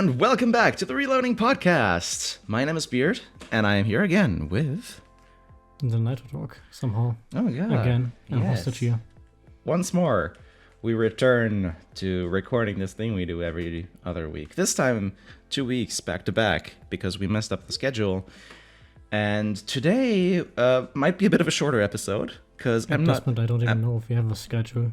and welcome back to the Reloading Podcast. My name is Beard, and I am here again with... The Night Talk, somehow. Oh, yeah. Again, I'm yes. hostage here. Once more, we return to recording this thing we do every other week. This time, 2 weeks back to back, because we messed up the schedule. And today might be a bit of a shorter episode, because I don't even know if we have a schedule.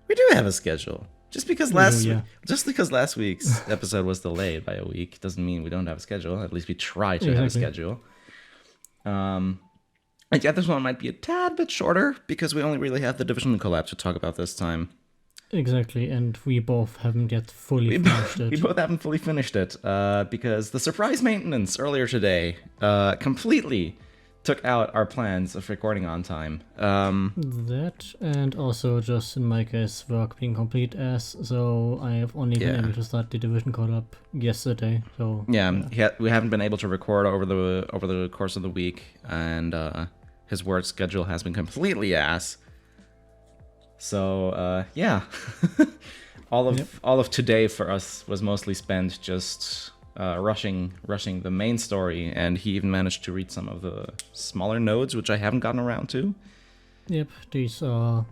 We do have a schedule. Just because last week's episode was delayed by a week doesn't mean we don't have a schedule. At least we try to have a schedule. And yeah, this one might be a tad bit shorter because we only really have the Division collab to talk about this time. Exactly, and we both haven't yet fully finished it. We both haven't fully finished it because the surprise maintenance earlier today completely took out our plans of recording on time. That, and also just in my case, work being complete as, so I have only been able to start the Division collab yesterday. So we haven't been able to record over the course of the week, and his work schedule has been completely ass. So all of today for us was mostly spent just rushing the main story, and he even managed to read some of the smaller nodes, which I haven't gotten around to. Yep, these are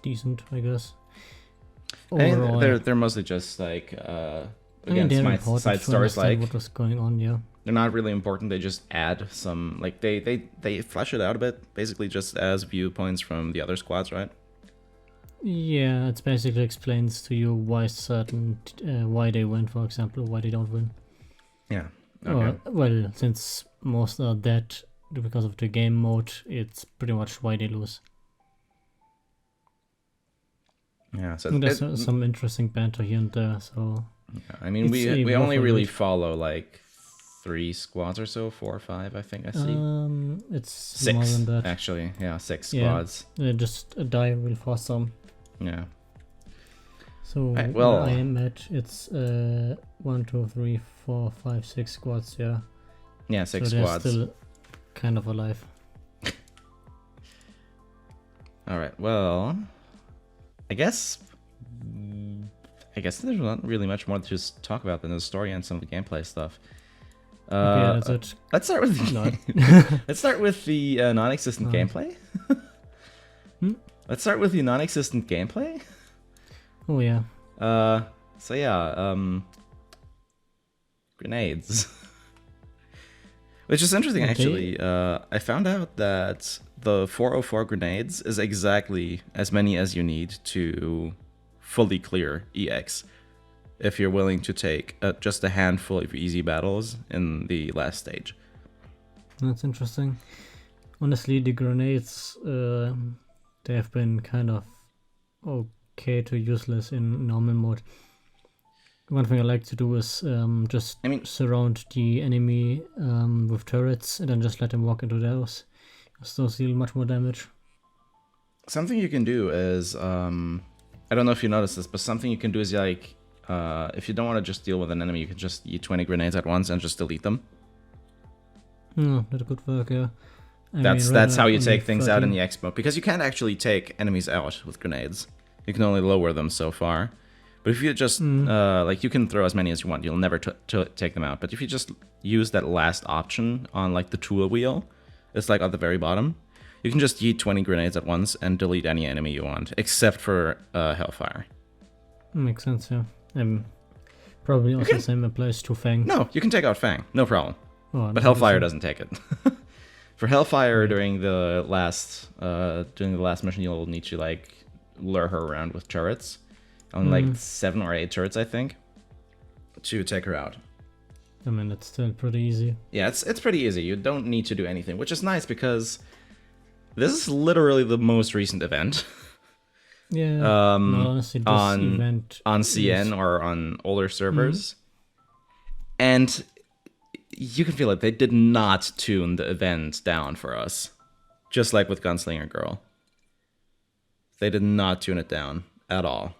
decent, I guess. Overall, they're mostly just like side stories, like what was going on. Yeah, they're not really important. They just add some, like they flesh it out a bit, basically just as viewpoints from the other squads, right? Yeah, it basically explains to you why why they win, for example, why they don't win. Yeah. Okay. Well, since most are dead because of the game mode, it's pretty much why they lose. Yeah, so there's some interesting banter here and there. So yeah, I mean, we only really follow like 3 squads or so, 4 or 5, I think I see. It's 6 more than that. Actually. Yeah, 6 squads. They just die real fast. Yeah. So right, where I am at, it's 1, 2, 3, 4, 5, 6 squads. Yeah. Yeah, 6 so squads. They're still kind of alive. All right. Well, I guess there's not really much more to just talk about than the story and some of the gameplay stuff. Yeah, that's it. Let's start with the non-existent gameplay. Let's start with the non-existent gameplay. Oh yeah. Grenades. Which is interesting, actually. I found out that the 404 grenades is exactly as many as you need to fully clear EX, if you're willing to take just a handful of easy battles in the last stage. That's interesting. Honestly, the grenades, they have been kind of okay to useless in normal mode. One thing I like to do is surround the enemy with turrets and then just let them walk into those. Still deal much more damage. Something you can do is, I don't know if you noticed this, but something you can do is like, if you don't want to just deal with an enemy, you can just eat 20 grenades at once and just delete them. Oh, that could work, yeah. That's how you take things out in the X mode, because you can't actually take enemies out with grenades. You can only lower them so far. But if you just, you can throw as many as you want, you'll never take them out. But if you just use that last option on, like, the tool wheel, it's, like, at the very bottom, you can just yeet 20 grenades at once and delete any enemy you want, except for Hellfire. Makes sense, yeah. Probably also the same applies to Fang. No, you can take out Fang, no problem. Oh, but Hellfire doesn't take it. For Hellfire, during the last mission, you'll need to, like, lure her around with turrets. On like 7 or 8 turrets, I think, to take her out. I mean, it's still pretty easy. Yeah, it's pretty easy. You don't need to do anything, which is nice because this is literally the most recent event. Yeah. No, honestly, this event on CN or on older servers, and you can feel it. They did not tune the event down for us, just like with Gunslinger Girl. They did not tune it down at all.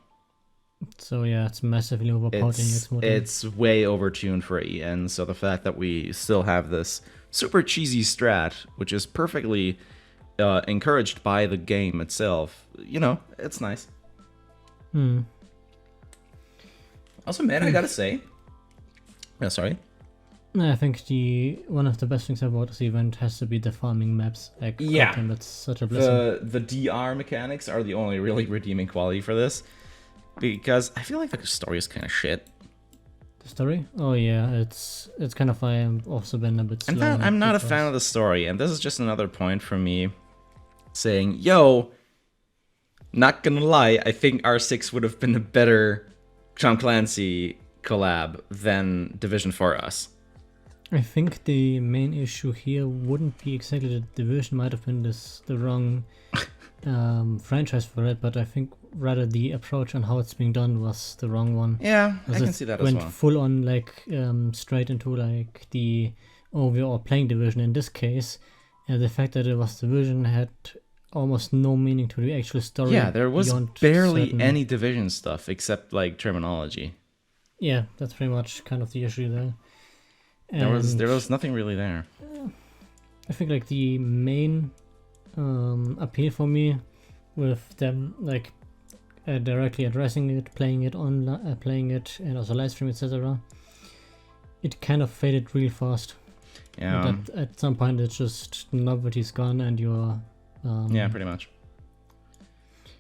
So yeah, it's massively overpowered. It's way overtuned for EN, so the fact that we still have this super cheesy strat, which is perfectly encouraged by the game itself, it's nice. Also, man, I gotta say, Yeah, sorry. I think one of the best things about this event has to be the farming maps. Like, Yeah. goddamn, that's such a blessing. The DR mechanics are the only really redeeming quality for this, because I feel like the story is kind of shit. The story? Oh yeah, it's kind of why I've also been a bit slow. I'm not a fan of the story, and this is just another point for me saying, yo, not gonna lie, I think R6 would have been a better Tom Clancy collab than Division for us. I think the main issue here wouldn't be exactly the Division, might have been the wrong franchise for it, but I think rather the approach on how it's being done was the wrong one. Yeah, I can see that as well. Went full on like straight into like we're all playing Division in this case, and the fact that it was Division had almost no meaning to the actual story. Yeah, there was barely any Division stuff except like terminology. Yeah, that's pretty much kind of the issue there. There was nothing really there. I think like the main appeal for me with them like directly addressing it, playing it and also live stream, etc. It kind of faded real fast. Yeah. At some point, it's just novelty's gone, and you're yeah, pretty much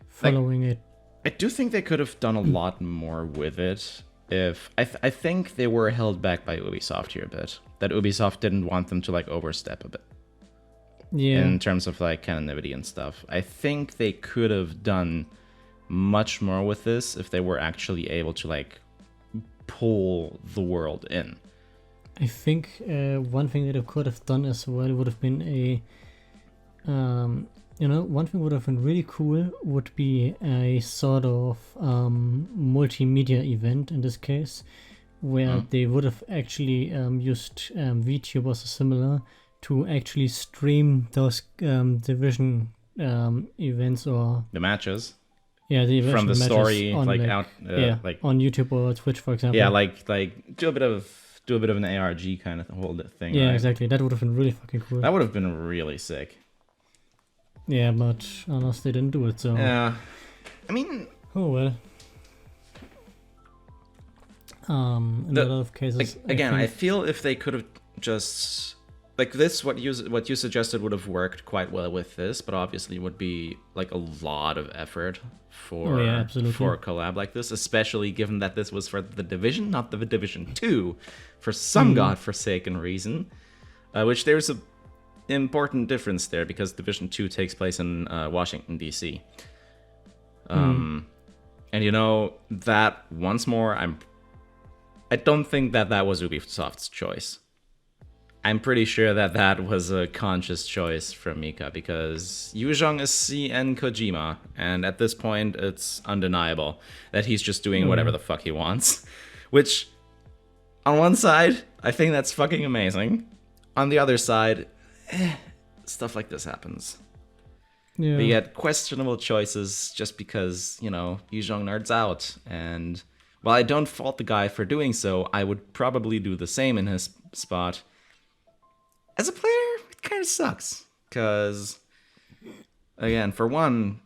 following it. I do think they could have done a lot more with it. If I think they were held back by Ubisoft here a bit. That Ubisoft didn't want them to like overstep a bit. Yeah. In terms of like canonivity and stuff. I think they could have done much more with this if they were actually able to like pull the world in. I think one thing that it could have done as well would have been one thing would have been really cool would be a sort of multimedia event in this case, where they would have actually used VTubers or similar to actually stream those Division events or the matches. Yeah, the from the story on, like on YouTube or Twitch, for example. Yeah, like do a bit of an ARG kind of whole thing. Yeah, right? exactly. That would have been really fucking cool. That would have been really sick. Yeah, but honestly, they didn't do it, so... Yeah. I mean... Oh, well. In a lot of cases... I feel if they could have just... Like this, what you suggested would have worked quite well with this, but obviously would be like a lot of effort for a collab like this, especially given that this was for the Division, not the Division 2, for some godforsaken reason, which there's a important difference there because Division 2 takes place in Washington, D.C. And that once more, I don't think that was Ubisoft's choice. I'm pretty sure that was a conscious choice from Mika because Yuzhong is CN Kojima, and at this point it's undeniable that he's just doing whatever the fuck he wants. Which, on one side, I think that's fucking amazing. On the other side, stuff like this happens. Yeah. We get questionable choices just because, Yuzhong nerds out. And while I don't fault the guy for doing so, I would probably do the same in his spot. As a player, it kind of sucks. Because, again, for one,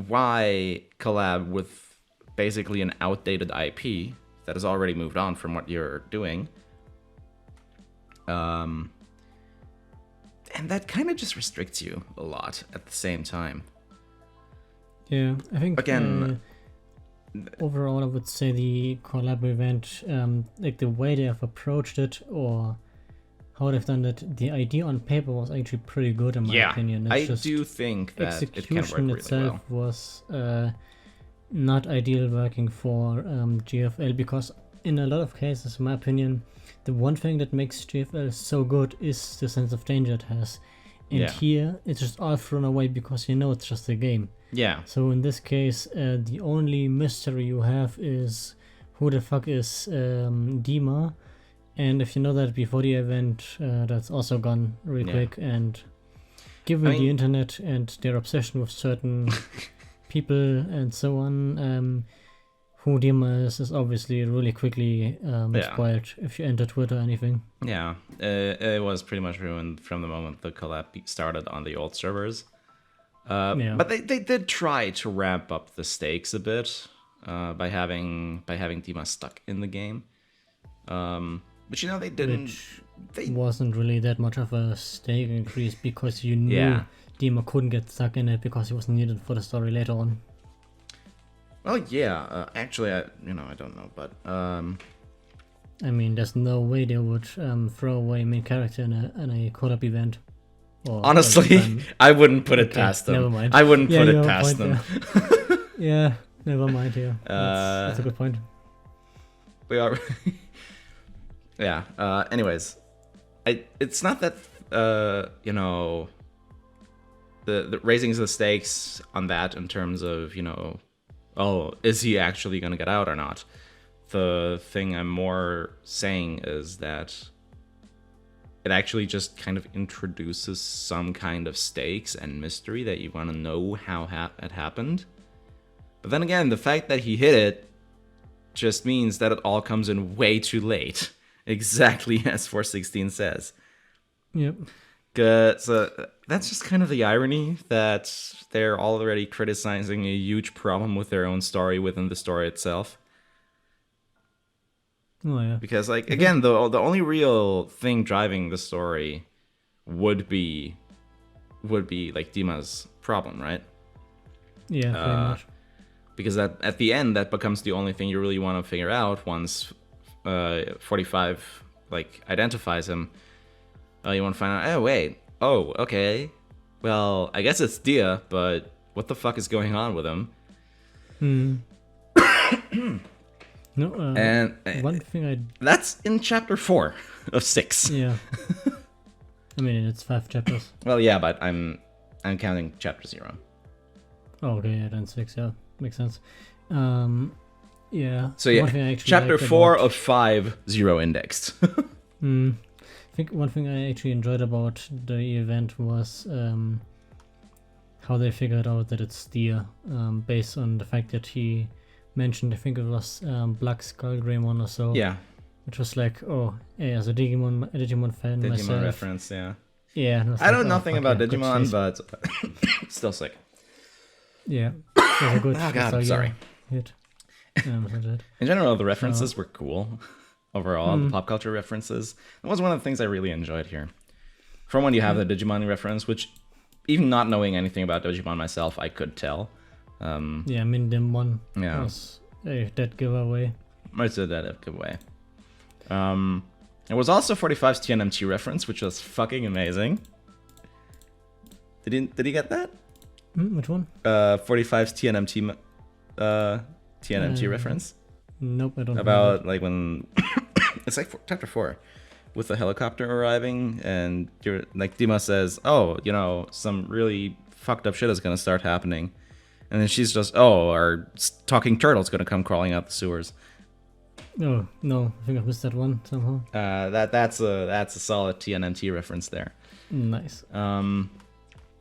why collab with basically an outdated IP that has already moved on from what you're doing? And that kind of just restricts you a lot at the same time. Yeah, I think... Again... overall, I would say the collab event, like the way they have approached it, or... how they've done that, the idea on paper was actually pretty good in my opinion. It's I do think that it can work really itself was not ideal working for GFL because in a lot of cases, in my opinion, the one thing that makes GFL so good is the sense of danger it has. And here, it's just all thrown away because it's just a game. Yeah. So in this case, the only mystery you have is who the fuck is Dima. And if you know that before the event, that's also gone real quick. And given the internet and their obsession with certain people and so on, who Dima is obviously really quickly spoiled if you enter Twitter or anything. Yeah, it was pretty much ruined from the moment the collab started on the old servers. But they did try to ramp up the stakes a bit by having Dima stuck in the game. But you know, they didn't. Which wasn't really that much of a stake increase because you knew Yeah. Dima couldn't get stuck in it because he was needed for the story later on. Well, yeah. Actually, I don't know, but I mean, there's no way they would throw away a main character in a collab event. Or honestly, I wouldn't put it past them. Never mind. I wouldn't Yeah, put you it have a past point them. there. Yeah, never mind here. That's a good point. We are. Yeah. Anyways, it's not that the raising the stakes on that in terms of oh, is he actually gonna get out or not? The thing I'm more saying is that it actually just kind of introduces some kind of stakes and mystery that you want to know how it happened. But then again, the fact that he hit it just means that it all comes in way too late. Exactly as 416 says. Yep. So that's just kind of the irony that they're already criticizing a huge problem with their own story within the story itself. Oh yeah. Because again, the only real thing driving the story would be like Dima's problem, right? Yeah, pretty much. Because at the end that becomes the only thing you really want to figure out once 45 identifies him. You want to find out, oh wait, oh okay, well I guess it's Dia, but what the fuck is going on with him? No, and one thing that's in chapter 4 of 6. Yeah. I mean, it's 5 chapters. Well, yeah, but I'm counting chapter 0. Oh, okay, yeah, then 6, yeah, makes sense. Yeah. So yeah, chapter 4 of 5, 0 indexed. I think one thing I actually enjoyed about the event was how they figured out that it's Dia, based on the fact that he mentioned, I think it was Black Skull Greymon or so. Yeah. Which was like, oh, yeah, as a Digimon fan myself. Reference, yeah. Yeah. I know nothing about Digimon, but still sick. Yeah. It was a good oh god, sorry. Hit. In general, the references were cool. Overall, the pop culture references. That was one of the things I really enjoyed here. From when you have the Digimon reference, which even not knowing anything about Digimon myself, I could tell. Yeah, Mindem was a dead giveaway. It's a dead giveaway. There was also 45's TNMT reference, which was fucking amazing. Did he get that? Which one? 45's TNMT reference. Nope, I don't know. About like when it's like chapter 4 with the helicopter arriving and you're like Dima says, oh, some really fucked up shit is gonna start happening. And then she's just, oh, our talking turtle's gonna come crawling out the sewers. Oh no, I think I missed that one somehow. That's a solid TNMT reference there. Nice.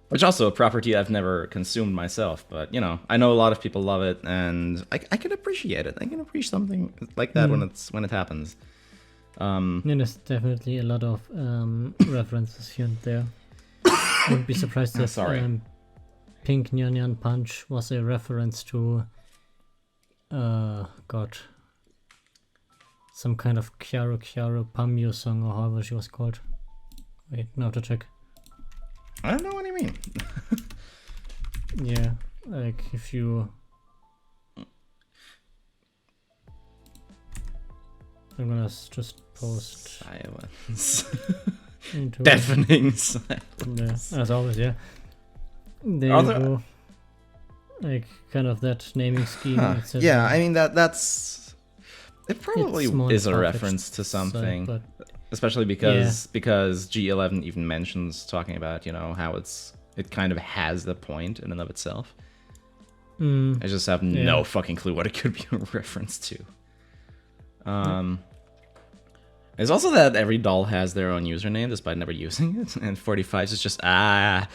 Which also a property I've never consumed myself, but I know a lot of people love it, and I can appreciate it. I can appreciate something like that when it happens. Yeah, there's definitely a lot of references here and there. I wouldn't be surprised if Pink Nyan Nyan Punch was a reference to some kind of Kyaru Kyaru Pamyu song, or however she was called. Wait, now I have to check. I don't know what you mean. Yeah, like if you... I'm gonna just post... Silence. Into Deafening silence. Yeah, as always, yeah. There you go. Like, kind of that naming scheme. Yeah, I mean, that's... It probably is a reference to something. But especially because G11 even mentions talking about, how it kind of has the point in and of itself. I just have no fucking clue what it could be a reference to. There's also that every doll has their own username despite never using it, and 45 is just Oh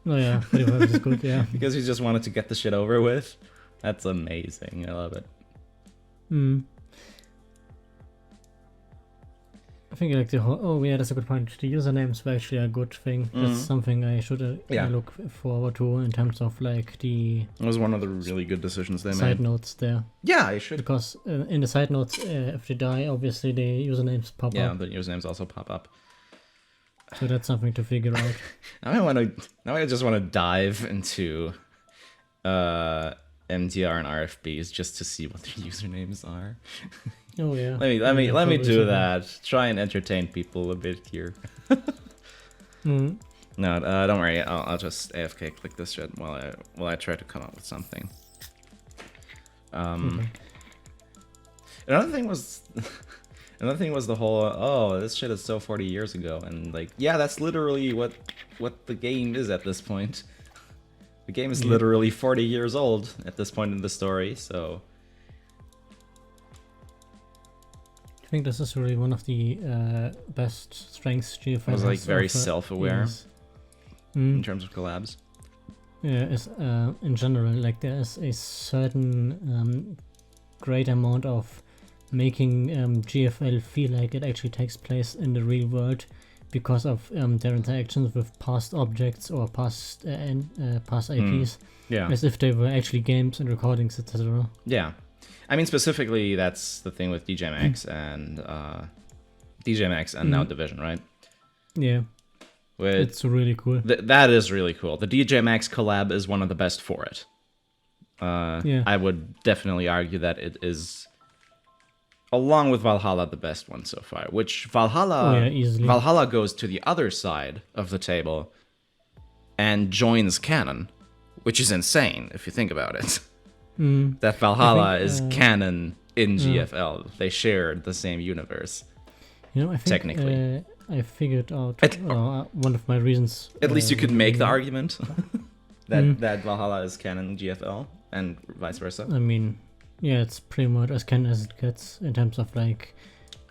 yeah, 45 is good, yeah. Because he just wanted to get the shit over with. That's amazing. I love it. I think like the whole, oh yeah, that's a good point. The usernames were actually a good thing. That's something I should look forward to in terms of like the. It was one of the really good decisions they made. Side notes there. Yeah, I should. Because in the side notes, if they die, obviously the usernames pop up. Yeah, the usernames also pop up. So that's something to figure out. Now I just want to dive into MTR and RFBs just to see what their usernames are. Oh yeah. Let me do that. Try and entertain people a bit here. No, don't worry. I'll just AFK click this shit while I try to come up with something. Okay. Another thing was the whole this shit is so 40 years ago, and like that's literally what the game is at this point. The game is literally 40 years old at this point in the story, so. I think this is really one of the best strengths GFL has. I was like very self-aware in terms of collabs. Yeah, in general, like there's a certain great amount of making GFL feel like it actually takes place in the real world because of their interactions with past objects or past IPs. Yeah. As if they were actually games and recordings, etc. Yeah. I mean, specifically, that's the thing with DJ Max and now Division, right? Yeah. It's really cool. That is really cool. The DJ Max collab is one of the best for it. I would definitely argue that it is, along with Valhalla, the best one so far. Which Valhalla goes to the other side of the table and joins canon, which is insane if you think about it. That Valhalla is canon in GFL. They shared the same universe. You know, I think technically, I figured out one of my reasons. At least you could make the argument that Valhalla is canon in GFL and vice versa. I mean, yeah, it's pretty much as canon as it gets in terms of like.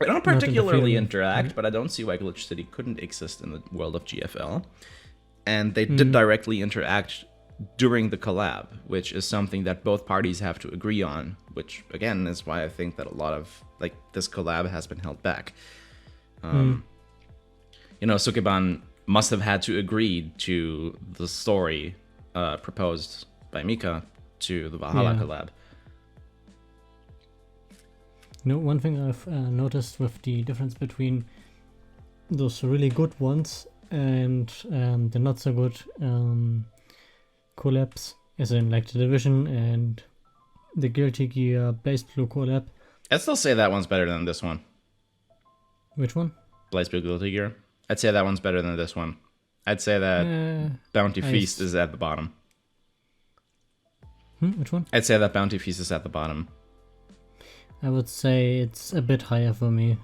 They don't particularly interact, but I don't see why Glitch City couldn't exist in the world of GFL. And they did directly interact during the collab, which is something that both parties have to agree on, which again is why I think that a lot of like this collab has been held back. Sukeban must have had to agree to the story proposed by Mika to the Valhalla collab. You know, one thing I've noticed with the difference between those really good ones and the not so good collabs, as in like the Division and the Guilty Gear Blaze Blue collab. I'd still say that one's better than this one. Which one? Blaze Blue Guilty Gear. I'd say that one's better than this one. I'd say that Bounty Feast is at the bottom. Which one? I'd say that Bounty Feast is at the bottom. I would say it's a bit higher for me.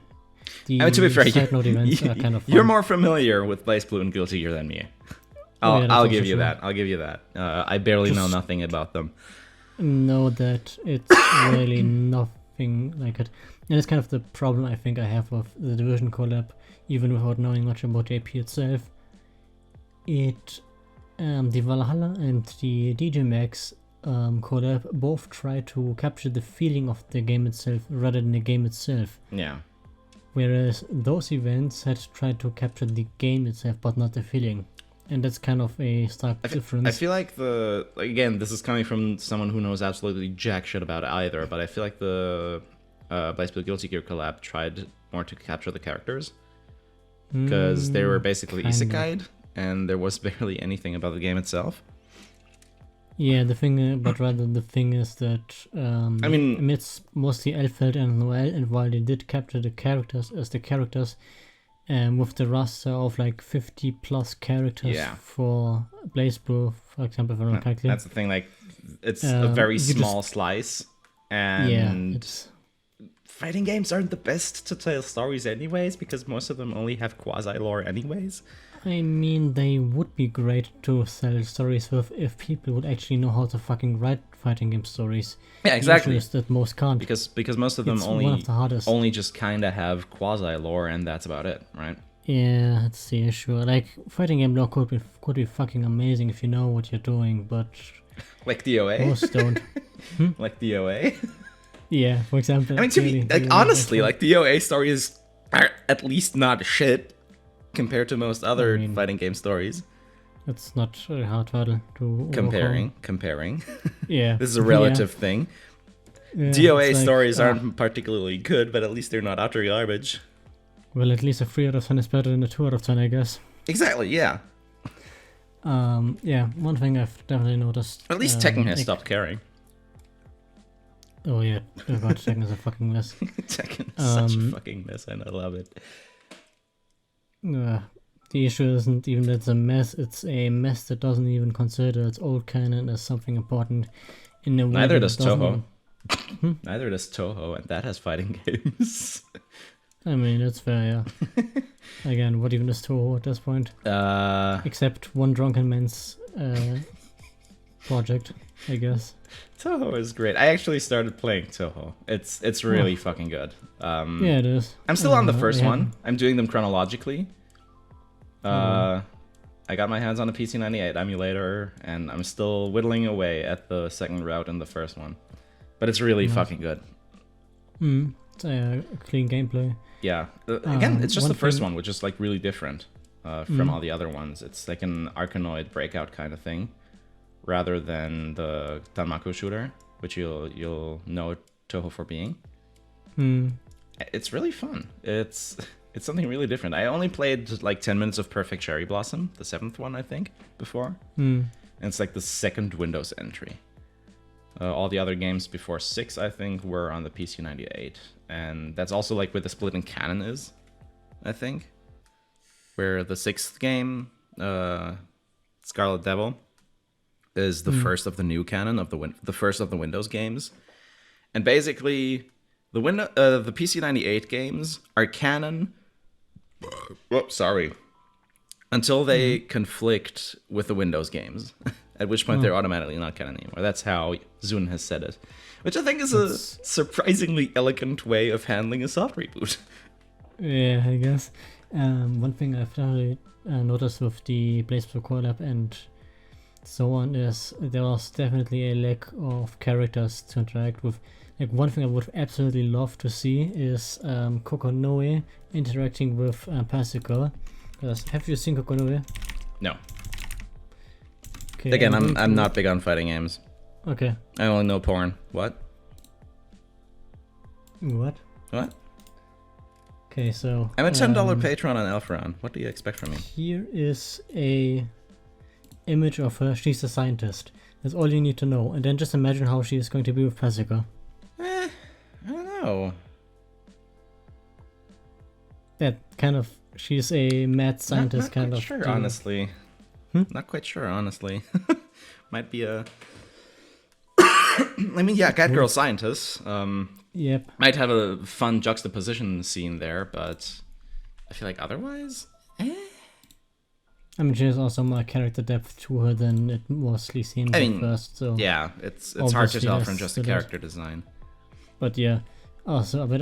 To be fair, side note events are kind of fun. You're more familiar with Blaze Blue and Guilty Gear than me. I'll give you that. I'll give you that. I barely know nothing about them. Know that it's really nothing like it. And it's kind of the problem I think I have with the Division collab, even without knowing much about the AP itself. The Valhalla and the DJ Max collab both try to capture the feeling of the game itself rather than the game itself. Yeah. Whereas those events had tried to capture the game itself, but not the feeling. And that's kind of a stark difference. I feel like again, this is coming from someone who knows absolutely jack shit about either, but I feel like the Blaze Blue Guilty Gear collab tried more to capture the characters. Because they were basically isekai'd, and there was barely anything about the game itself. Yeah, the thing is that it's mostly Elfeld and Noel, and while they did capture the characters as the characters, with the roster of like 50 plus characters for Blaze Blue, for example, if I remember correctly. That's the thing, like it's a very small slice, and fighting games aren't the best to tell stories anyways, because most of them only have quasi-lore anyways. I mean, they would be great to tell stories with if people would actually know how to fucking write fighting game stories. Yeah, exactly. That most can't. Because most of them only just kind of have quasi-lore, and that's about it, right? Yeah, that's the issue. Like, fighting game lore could be fucking amazing if you know what you're doing, but... Like DOA? Most don't. Like DOA? Yeah, for example. I mean, honestly, like, the DOA story is are at least not shit compared to most other fighting game stories. It's not a hard hurdle to Comparing. Yeah. This is a relative thing. Yeah, DOA stories aren't particularly good, but at least they're not utter garbage. Well, at least a 3 out of 10 is better than a 2 out of 10, I guess. Exactly, yeah. Yeah, one thing I've definitely noticed. At least Tekken has stopped caring. Oh yeah, oh god, Tekken is a fucking mess. Tekken is such a fucking mess, and I love it. The issue isn't even that it's a mess that doesn't even consider its old canon as something important in a way. Neither does Toho. Neither does Toho, and that has fighting games. I mean, it's fair, yeah. Again, what even is Toho at this point? Except one drunken man's project, I guess. Toho is great. I actually started playing Toho. It's really fucking good. Yeah, it is. I'm still on the first one. I'm doing them chronologically. I got my hands on a PC98 emulator, and I'm still whittling away at the second route in the first one. But it's really fucking good. It's a clean gameplay. Yeah. Again, it's just the first one, which is like really different from all the other ones. It's like an Arkanoid breakout kind of thing, rather than the Danmaku shooter, which you'll know Toho for being. It's really fun. It's something really different. I only played like 10 minutes of Perfect Cherry Blossom, the 7th one, I think, before. And it's like the second Windows entry. All the other games before 6, I think, were on the PC98. And that's also like where the split in canon is, I think. Where the 6th game, Scarlet Devil, is the first of the new canon, of the first of the Windows games. And basically, the PC98 games are canon. Whoops, sorry. Until they conflict with the Windows games. At which point they're automatically not canon anymore. That's how Zun has said it. Which I think is a surprisingly elegant way of handling a soft reboot. Yeah, I guess. One thing I've definitely noticed with the Blaze Blue collab and so on is there was definitely a lack of characters to interact with. Like, one thing I would absolutely love to see is Kokonoe interacting with Pacifica. Have you seen Kokonoe? No. Okay, again, I'm not big on fighting games. Okay. I only know porn. What? What? What? Okay, so I'm a $10 patron on Elfron. What do you expect from me? Here is a image of her. She's a scientist. That's all you need to know. And then just imagine how she is going to be with Pacifica. I don't know. That kind of, she's a mad scientist not kind quite of. Sure, honestly. Not quite sure, honestly. Might be a. I mean, yeah, Catgirl scientist. Yep. Might have a fun juxtaposition scene there, but I feel like otherwise, I mean, she has also more character depth to her than it mostly seemed at first. So yeah, it's hard to tell from just the character design. But yeah, I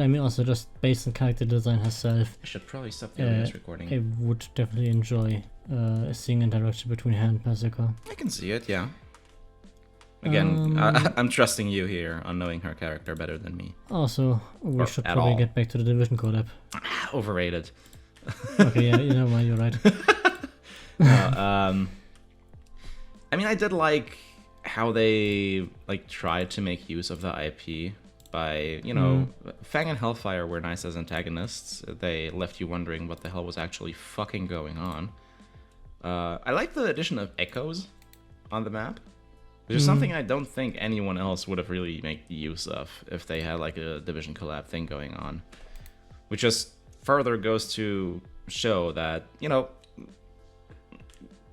mean, also just based on character design herself. I should probably stop the audio recording. I would definitely enjoy seeing interaction between her and Pacifica. I can see it, yeah. Again, I'm trusting you here on knowing her character better than me. Also, we should probably get back to the Division collab. Overrated. Okay, yeah, you know what, you're right. No, I mean, I did like how they like tried to make use of the IP by, you know, Fang and Hellfire were nice as antagonists. They left you wondering what the hell was actually fucking going on. I like the addition of echoes on the map. Which is something I don't think anyone else would have really made use of if they had like a Division collab thing going on. Which just further goes to show that, you know,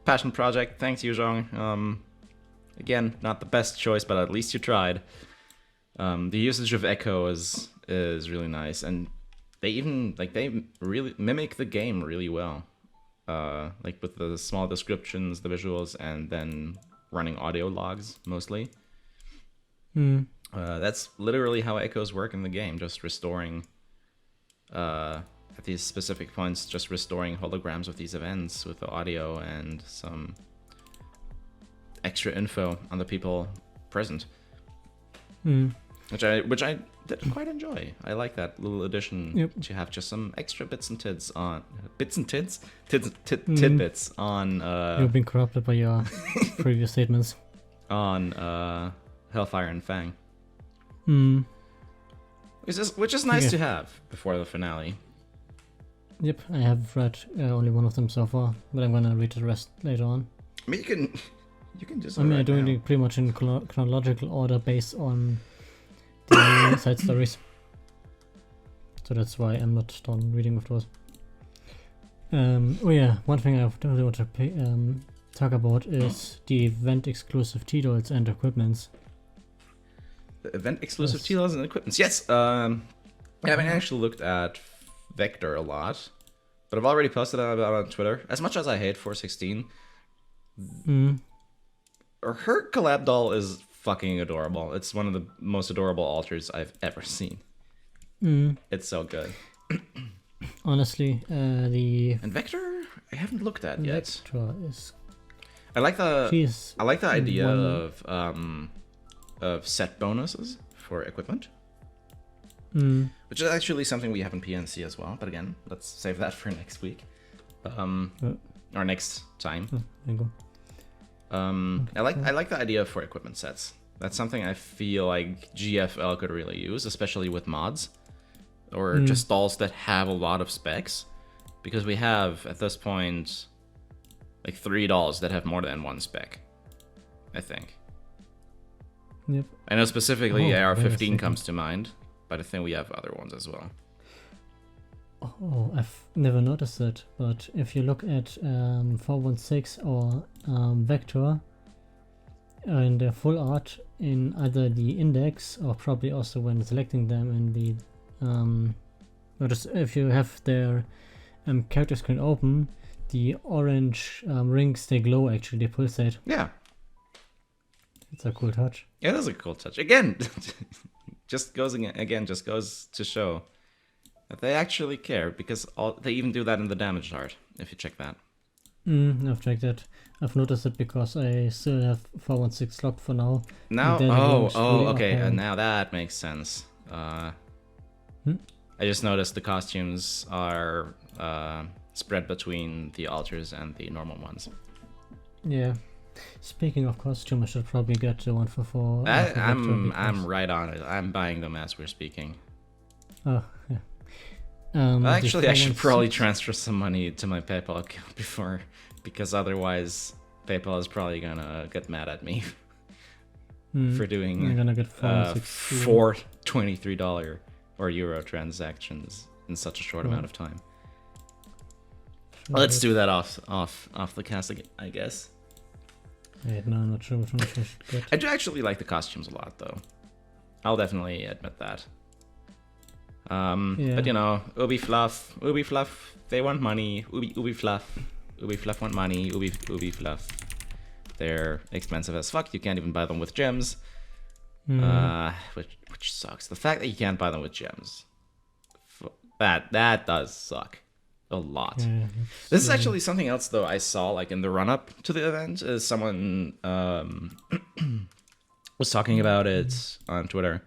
passion project, thanks Yuzhong. Again, not the best choice, but at least you tried. The usage of echo is really nice, and they really mimic the game really well. Like with the small descriptions, the visuals, and then running audio logs mostly. That's literally how echoes work in the game, just restoring at these specific points, just restoring holograms of these events with the audio and some extra info on the people present. which I did quite enjoy. I like that little addition to have just some extra bits and tidbits on. You've been corrupted by your previous statements. On Hellfire and Fang. Which is nice to have before the finale. Yep, I have read only one of them so far, but I'm gonna read the rest later on. I mean, you can just. I mean, I'm doing it pretty much in chronological order based on the side stories. So that's why I'm not done reading with those. Oh yeah, one thing I definitely want to talk about is the event-exclusive T-dolls and equipments. The event-exclusive T-dolls and equipments. Yes. Yeah, I mean, I actually looked at Vector a lot, but I've already posted about it on Twitter. As much as I hate 416, her collab doll is fucking adorable. It's one of the most adorable altars I've ever seen. It's so good. Honestly, and Vector, I haven't looked at yet. Vector is. I like the idea of set bonuses for equipment. Which is actually something we have in PNC as well, but again, let's save that for next week. Or next time. There you go. I like the idea for equipment sets. That's something I feel like GFL could really use, especially with mods. Or just dolls that have a lot of specs. Because we have, at this point, like 3 dolls that have more than 1 spec. I think. Yep. I know specifically AR-15 comes to mind. But I think we have other ones as well. Oh, I've never noticed that. But if you look at 416 or Vector, in their full art, in either the index or probably also when selecting them in the notice if you have their character screen open, the orange rings, they glow actually, they pulsate. Yeah. It's a cool touch. Yeah, that's a cool touch. Again. Just goes to show that they actually care, because they even do that in the damage art, if you check that. I've checked that. I've noticed it because I still have 416 locked for now. Now, okay, and now that makes sense. I just noticed the costumes are spread between the altars and the normal ones. Yeah. Speaking of costume, I should probably get the one for 4. I'm right on it. I'm buying them as we're speaking. Oh, yeah. Actually, I should probably transfer some money to my PayPal account because otherwise PayPal is probably gonna get mad at me for doing I'm gonna get four $23 or euro transactions in such a short amount of time. Let's do that off the cast, I guess. Wait, no, I'm not sure which one I should get. I do actually like the costumes a lot, though. I'll definitely admit that. But you know, Ubi Fluff, they want money. Ubi Fluff want money. Ubi Fluff, they're expensive as fuck. You can't even buy them with gems, which sucks. The fact that you can't buy them with gems, that does suck. A lot. Yeah, this is actually something else, though, I saw like in the run-up to the event. Is someone was talking about it on Twitter.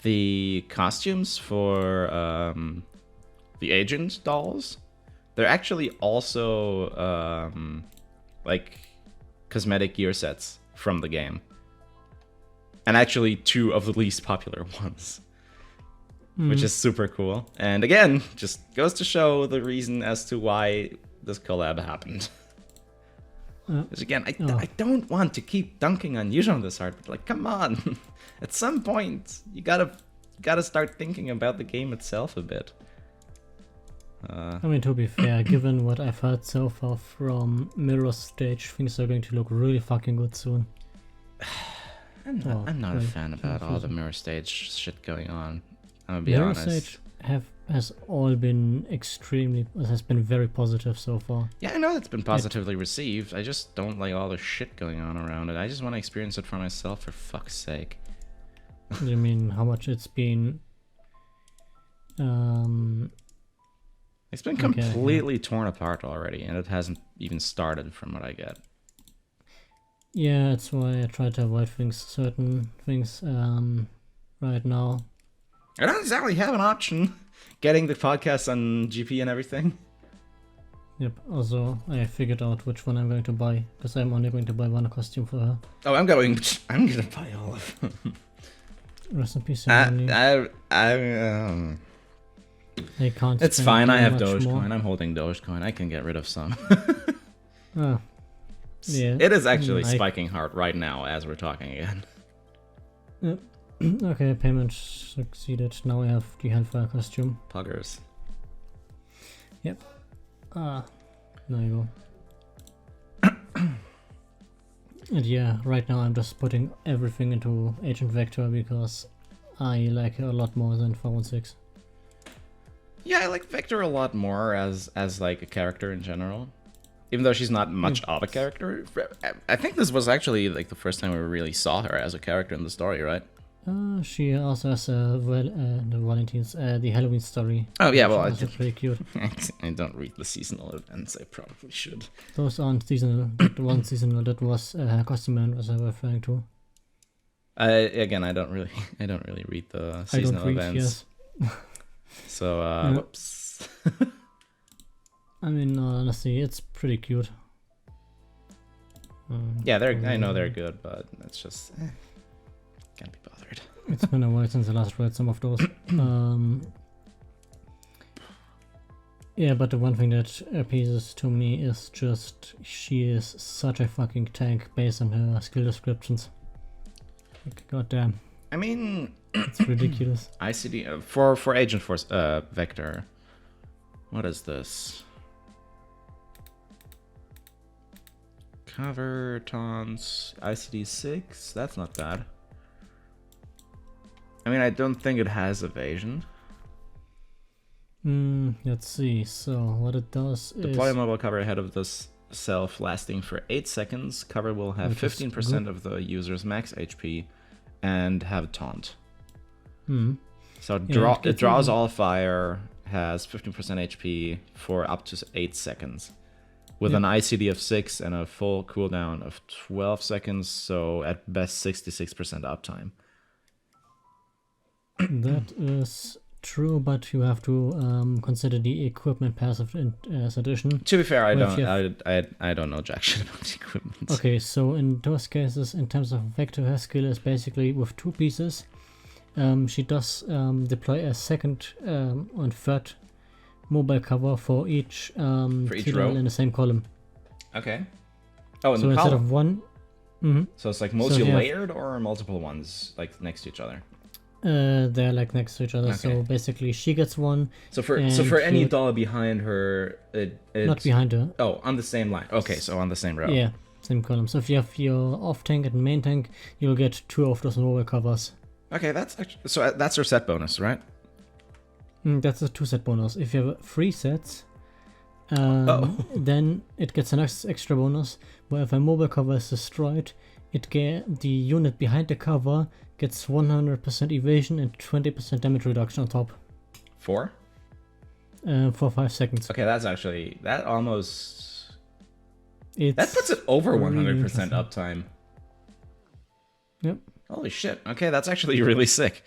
The costumes for the agent dolls, they're actually also like cosmetic gear sets from the game, and actually 2 of the least popular ones. Which is super cool. And again, just goes to show the reason as to why this collab happened. Because again, I don't want to keep dunking on you on this art, but like, come on. At some point, you gotta start thinking about the game itself a bit. I mean, to be fair, given what I've heard so far from Mirror Stage, things are going to look really fucking good soon. I'm not a fan about all the Mirror Stage shit going on. I'm gonna be Mirror honest. Stage has been very positive so far. Yeah, I know it's been positively received. I just don't like all the shit going on around it. I just want to experience it for myself, for fuck's sake. You mean how much it's been? It's been completely torn apart already, and it hasn't even started from what I get. Yeah, that's why I try to avoid certain things. right now. I don't exactly have an option. Getting the podcast on GP and everything. Yep, also I figured out which one I'm going to buy, because I'm only going to buy one costume for her. Oh, I'm gonna buy all of them. Rest in peace, Emily. I can't. It's spend fine, I have much more. Dogecoin. I'm holding Dogecoin. I can get rid of some. Oh. Yeah. It is actually spiking hard right now as we're talking again. Yep. Okay, payment succeeded. Now I have the Hellfire costume. Puggers. Yep. There you go. And yeah, right now I'm just putting everything into Agent Vector because I like her a lot more than 416. Yeah, I like Vector a lot more as like a character in general. Even though she's not much of a character. I think this was actually like the first time we really saw her as a character in the story, right? She also has the Halloween story. Oh yeah, well, That's pretty cute. I don't read the seasonal events. I probably should. Those aren't seasonal. That one seasonal, that was Costume Man was I referring to. Again, I don't really read the seasonal events. Yes. So whoops. I mean, honestly, it's pretty cute. Yeah, I know they're good, but it's just can't be bothered. It's been a while since I last read some of those. Yeah, but the one thing that appeases to me is just she is such a fucking tank based on her skill descriptions. Like, goddamn. I mean, it's ridiculous. ICD for Agent Force Vector. What is this? Cover taunts ICD 6. That's not bad. I mean, I don't think it has evasion. Let's see. So what it does is deploy a mobile cover ahead of this self, lasting for 8 seconds. Cover will have 15% of the user's max HP and have taunt. So it draws all fire, has 15% HP for up to 8 seconds. With an ICD of 6 and a full cooldown of 12 seconds, so at best 66% uptime. That is true, but you have to consider the equipment passive as addition. To be fair, I don't know jack shit about the equipment. Okay, so in those cases, in terms of Vector, her skill is basically with 2 pieces. She does deploy a second and third mobile cover for each row in the same column. Okay. Oh, in so the instead column. of one. So it's like multi-layered or multiple ones like next to each other. They're like next to each other. Okay. So basically, she gets one. So for any doll behind her, it's not behind her. Oh, on the same line. Okay, so on the same row. Yeah, same column. So if you have your off tank and main tank, you'll get 2 of those mobile covers. Okay, that's her set bonus, right? That's a 2 set bonus. If you have 3 sets, then it gets an extra bonus. Where if a mobile cover is destroyed, the unit behind the cover gets 100% evasion and 20% damage reduction on top. For 5 seconds. Okay, that's actually that puts it over 100% uptime. Yep. Holy shit. Okay, that's actually really sick.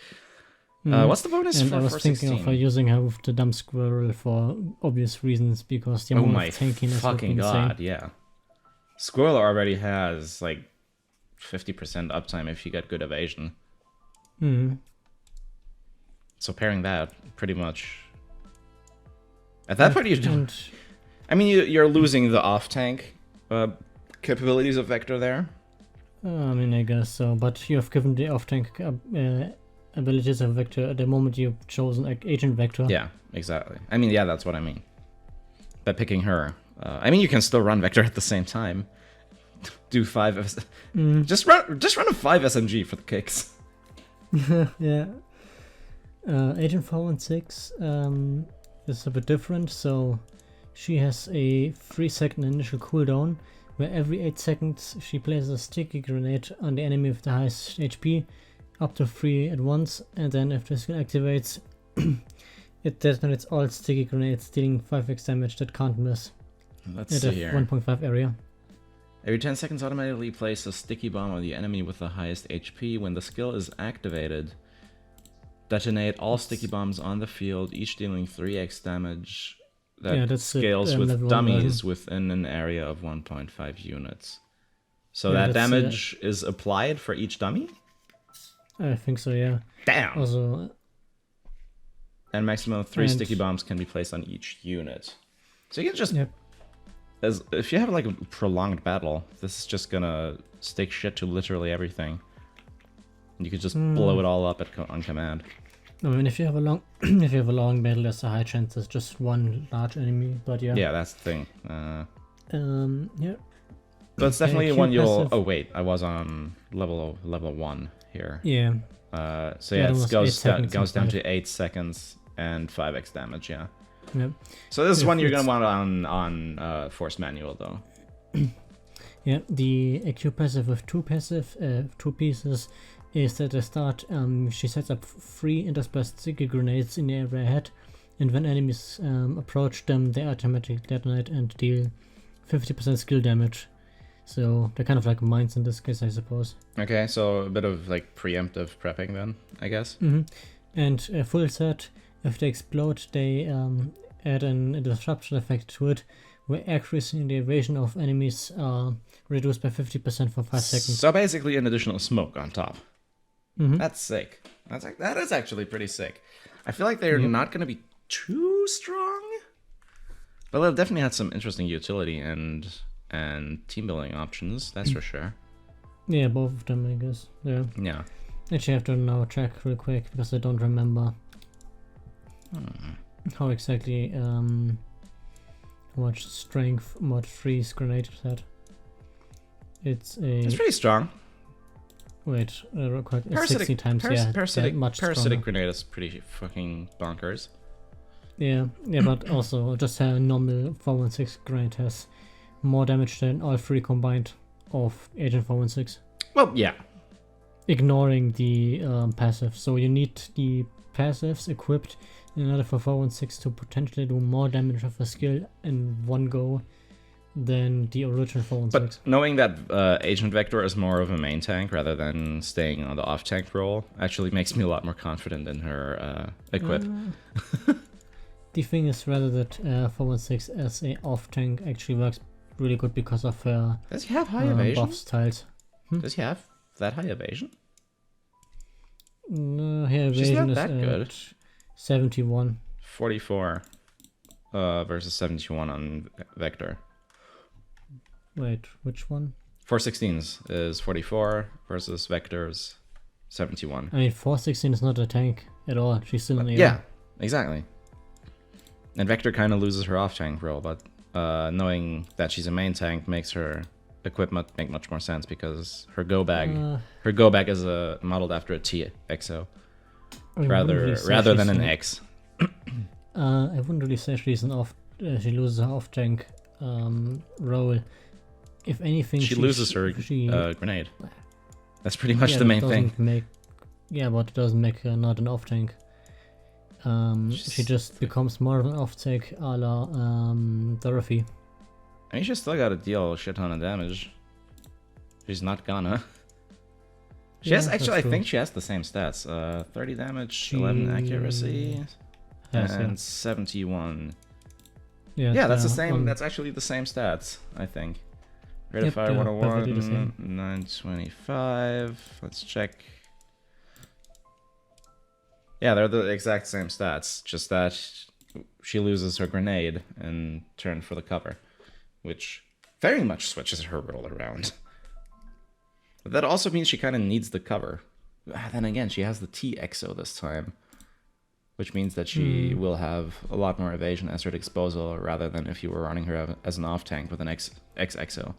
What's the bonus and for I was thinking of using her with the dumb squirrel for obvious reasons because the amount of tankiness fucking god, yeah. Squirrel already has like 50% uptime if you get good evasion. So pairing that pretty much at that point you don't. I mean, you're losing the off tank capabilities of Vector there. I mean, I guess so, but you have given the off tank abilities of Vector at the moment you've chosen like Agent Vector. Yeah, exactly. I mean, yeah, that's what I mean. By picking her. I mean, you can still run Vector at the same time. Do 5... Just run a 5 SMG for the kicks. Yeah. Agent 416 is a bit different, so she has a 3-second initial cooldown, where every 8 seconds she places a sticky grenade on the enemy with the highest HP, up to 3 at once, and then if this skill activates, it detonates all sticky grenades, dealing 5x damage that can't miss. Let's see here. 1.5 area. Every 10 seconds automatically place a sticky bomb on the enemy with the highest HP. When the skill is activated, Detonate all sticky bombs on the field, each dealing 3x damage. That that's scales it, with level 1 dummies version. within an area of 1.5 units. So Yeah, that that's, damage is applied for each dummy? I think so, yeah. Damn! Also, And maximum of 3 and- sticky bombs can be placed on each unit. So you can just... Yep. If you have like a prolonged battle, this is just gonna stick shit to literally everything. You could just blow it all up on command. I mean, if you have a long, if you have a long battle, there's a high chance there's just one large enemy. But yeah. Yeah, that's the thing. Yeah. So it's definitely Q one you'll... passive. Oh wait, I was on level 1 here. Yeah. So Yeah, yeah, it was it 8 goes seconds goes down and to 8 seconds and 5x damage. Yeah. Yep. So this is If one you're gonna it's- want on force manual though. Yeah. The Q passive with two pieces is at the start. She sets up 3 interspersed sticky grenades in the area ahead, and when enemies approach them, they automatically detonate and deal 50% skill damage. So they're kind of like mines in this case, I suppose. Okay, so a bit of like preemptive prepping then, I guess. And a full set, if they explode, they add a disruption effect to it, where accuracy and the evasion of enemies are reduced by 50% for 5 seconds. So basically an additional smoke on top. That's sick. That is actually pretty sick. I feel like they're not going to be too strong, but they'll definitely have some interesting utility and team building options. That's for sure. Yeah, both of them, I guess. Yeah. Yeah. Actually, I have to now check real quick because I don't remember how exactly how much strength mod 3's grenade had. It's It's pretty strong. wait, real quick. It's Parasitic, 16 times. Much parasitic stronger. grenade is pretty fucking bonkers. Yeah, but also just a normal 416 grenade has more damage than all 3 combined of Agent 416. Well, yeah. Ignoring the passive. So you need the passives equipped in order for 416 to potentially do more damage with a skill in one go than the original 416. But knowing that Agent Vector is more of a main tank rather than staying on the off-tank role actually makes me a lot more confident in her equip. The thing is rather that 416 as a off tank actually works really good because of her Does he have high evasion? buff styles. Does he have that high evasion? No, her She's evasion not is that good. at 71. 44 versus 71 on Vector. Wait, which one? 416s is 44 versus Vector's 71. I mean, 416 is not a tank at all. She's still an AR. Yeah, exactly. And Vector kind of loses her off-tank role, but knowing that she's a main tank makes her equipment make much more sense because her go bag is modeled after a T XO I wouldn't really say rather than she's an X. I wouldn't really say she's an off. She loses her off tank role. If anything, She loses her grenade. That's pretty much the main thing. But it doesn't make her not an off tank. She just becomes more of an off tank a la Dorothy. I mean, she's still got to deal a shit ton of damage. She's not gonna. She has actually, I think she has the same stats. 30 damage, 11 accuracy, and 71. Yeah, that's the same. That's actually the same stats, I think. Rate of fire 101, 925. Let's check. Yeah, they're the exact same stats, just that she loses her grenade in turn for the cover, which very much switches her role around. But that also means she kind of needs the cover. Then again, she has the TXO this time, which means that she will have a lot more evasion as her disposal rather than if you were running her as an off-tank with an XXO.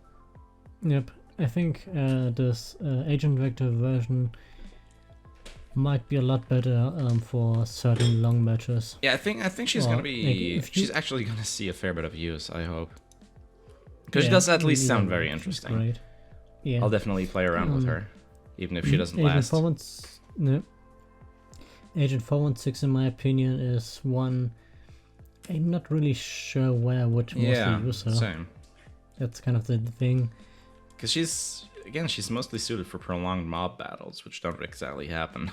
Yep, I think this Agent Vector version might be a lot better for certain long matches. Yeah, I think she's gonna be. She's actually gonna see a fair bit of use. I hope, because she does at least sound very interesting. Great. Yeah. I'll definitely play around with her, even if she doesn't last. Agent 416, in my opinion, is one I'm not really sure where I would mostly use her. Same. That's kind of the thing. Because she's mostly suited for prolonged mob battles, which don't exactly happen.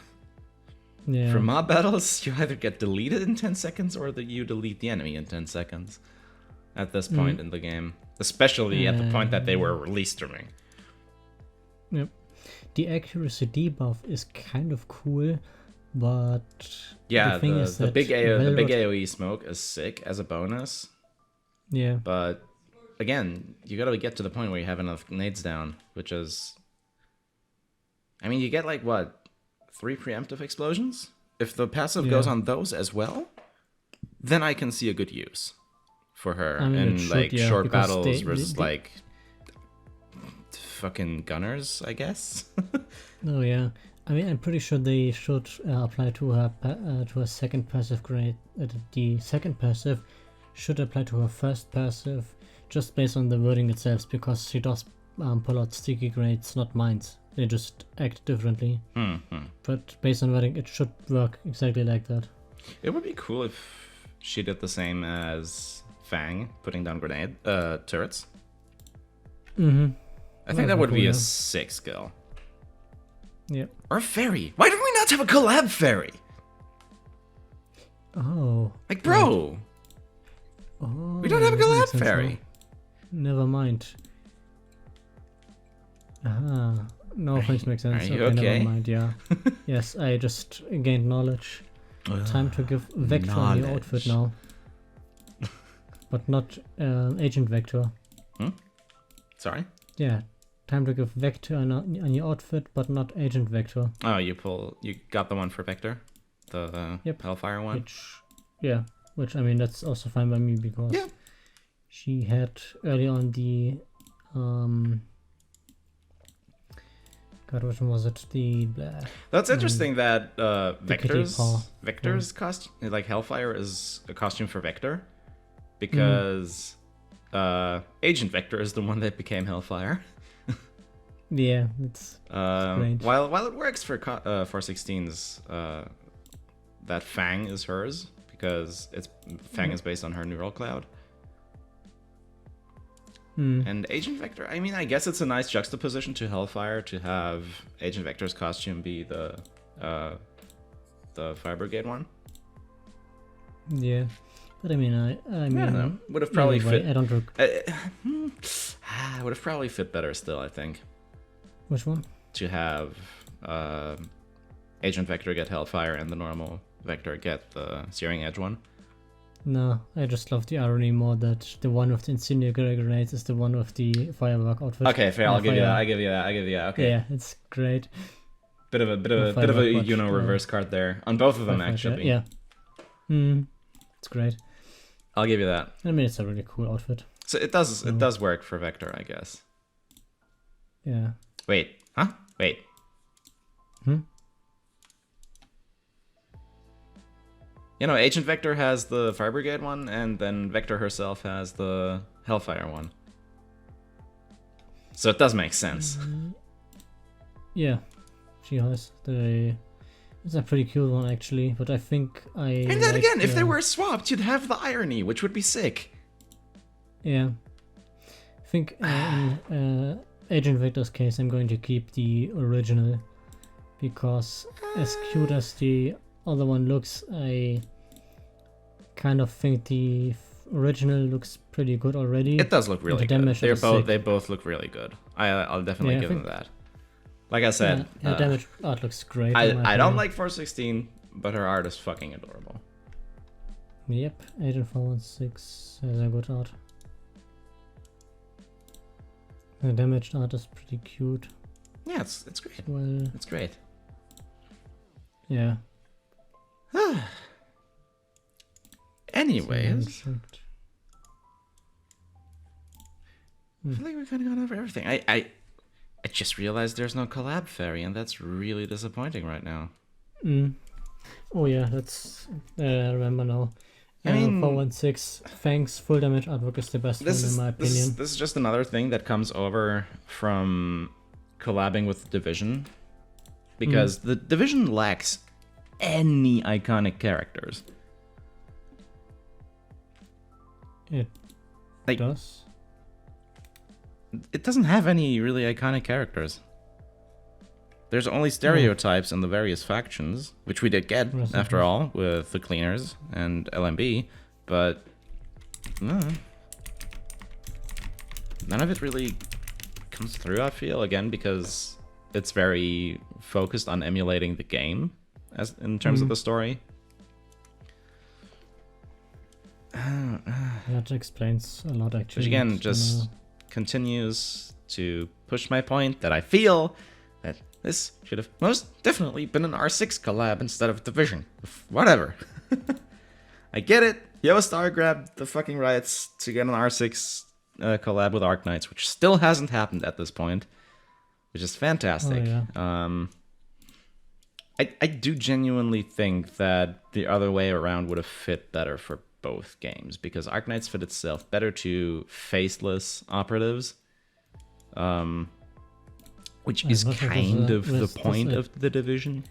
Yeah. For mob battles, you either get deleted in 10 seconds or that you delete the enemy in 10 seconds at this point in the game. Especially at the point that they were release streaming. Yep. The accuracy debuff is kind of cool, but yeah, the thing is the that big AoE smoke is sick as a bonus. Yeah. But again, you gotta get to the point where you have enough nades down, which is, I mean, you get like what, 3 preemptive explosions? If the passive goes on those as well, then I can see a good use for her in like short battles versus like fucking gunners, I guess. Oh yeah, I mean, I'm pretty sure they should apply to her second passive grenade. The second passive should apply to her first passive, just based on the wording itself, because she does pull out sticky grenades, not mines. They just act differently. But based on wording, it should work exactly like that. It would be cool if she did the same as Fang, putting down grenade turrets. I think that would be a sick skill. Yep. Or a fairy. Why do we not have a collab fairy? Oh. Like, bro. Oh, We don't have a collab fairy. Never mind. Ah. No, things make sense. Are you okay? Never mind, yeah. Yes, I just gained knowledge. Time to give Vector a new outfit now. But not Agent Vector. Sorry? Yeah. Time to give Vector a new outfit, but not Agent Vector. Oh, you got the one for Vector? The Hellfire one? Which, I mean, that's also fine by me, because she had early on the, God, which one was it? That's interesting that Vector's costume, like Hellfire is a costume for Vector, because Agent Vector is the one that became Hellfire. Yeah, it's strange. While it works for 416's, that Fang is hers, because Fang is based on her neural cloud. And Agent Vector, I mean, I guess it's a nice juxtaposition to Hellfire to have Agent Vector's costume be the Fire Brigade one. Yeah, but I mean, I mean, would have probably fit. I don't. Would have probably fit better still, I think. Which one? To have Agent Vector get Hellfire and the normal Vector get the Searing Edge one. No, I just love the irony more that the one with the incendiary grenades is the one with the firework outfit. Okay, fair. I'll give you that. I give you that. Okay. Yeah, it's great. Bit of a reverse card there on both of them actually. Yeah. It's great. I'll give you that. I mean, it's a really cool outfit. So it does work for Vector, I guess. Yeah. Wait. Huh? Wait. You know, Agent Vector has the Fire Brigade one, and then Vector herself has the Hellfire one. So it does make sense. Yeah, she has the. It's a pretty cool one actually, but I think And then again, if they were swapped, you'd have the irony, which would be sick. Yeah. I think in Agent Vector's case, I'm going to keep the original, because as cute as the other one looks, I kind of think the original looks pretty good already. It does look really good. They both look really good. I'll definitely give them that. Like I said, the damage art looks great. I don't like 416, but her art is fucking adorable. Yep, Agent 416 has a good art. The damaged art is pretty cute. Yeah, it's great. Well, it's great. Yeah. Anyways, I feel like we kind of gone over everything. I just realized there's no collab fairy, and that's really disappointing right now. Oh yeah, that's I remember now. I mean, 416 Fang's full damage artwork is the best one in my opinion. This is just another thing that comes over from collabing with the Division, because the Division lacks any iconic characters. It does? It doesn't have any really iconic characters. There's only stereotypes in the various factions, which we did get, after all, with the Cleaners and LMB, but none of it really comes through, I feel, again, because it's very focused on emulating the game as in terms of the story. That explains a lot, actually. Which, again, just continues to push my point that I feel that this should have most definitely been an R6 collab instead of Division. Whatever. I get it. Yellowstar grabbed the fucking rights to get an R6 collab with Arknights, which still hasn't happened at this point, which is fantastic. Oh, yeah. I do genuinely think that the other way around would have fit better for both games, because Arknights fit itself better to faceless operatives, which is kind of the point of the Division.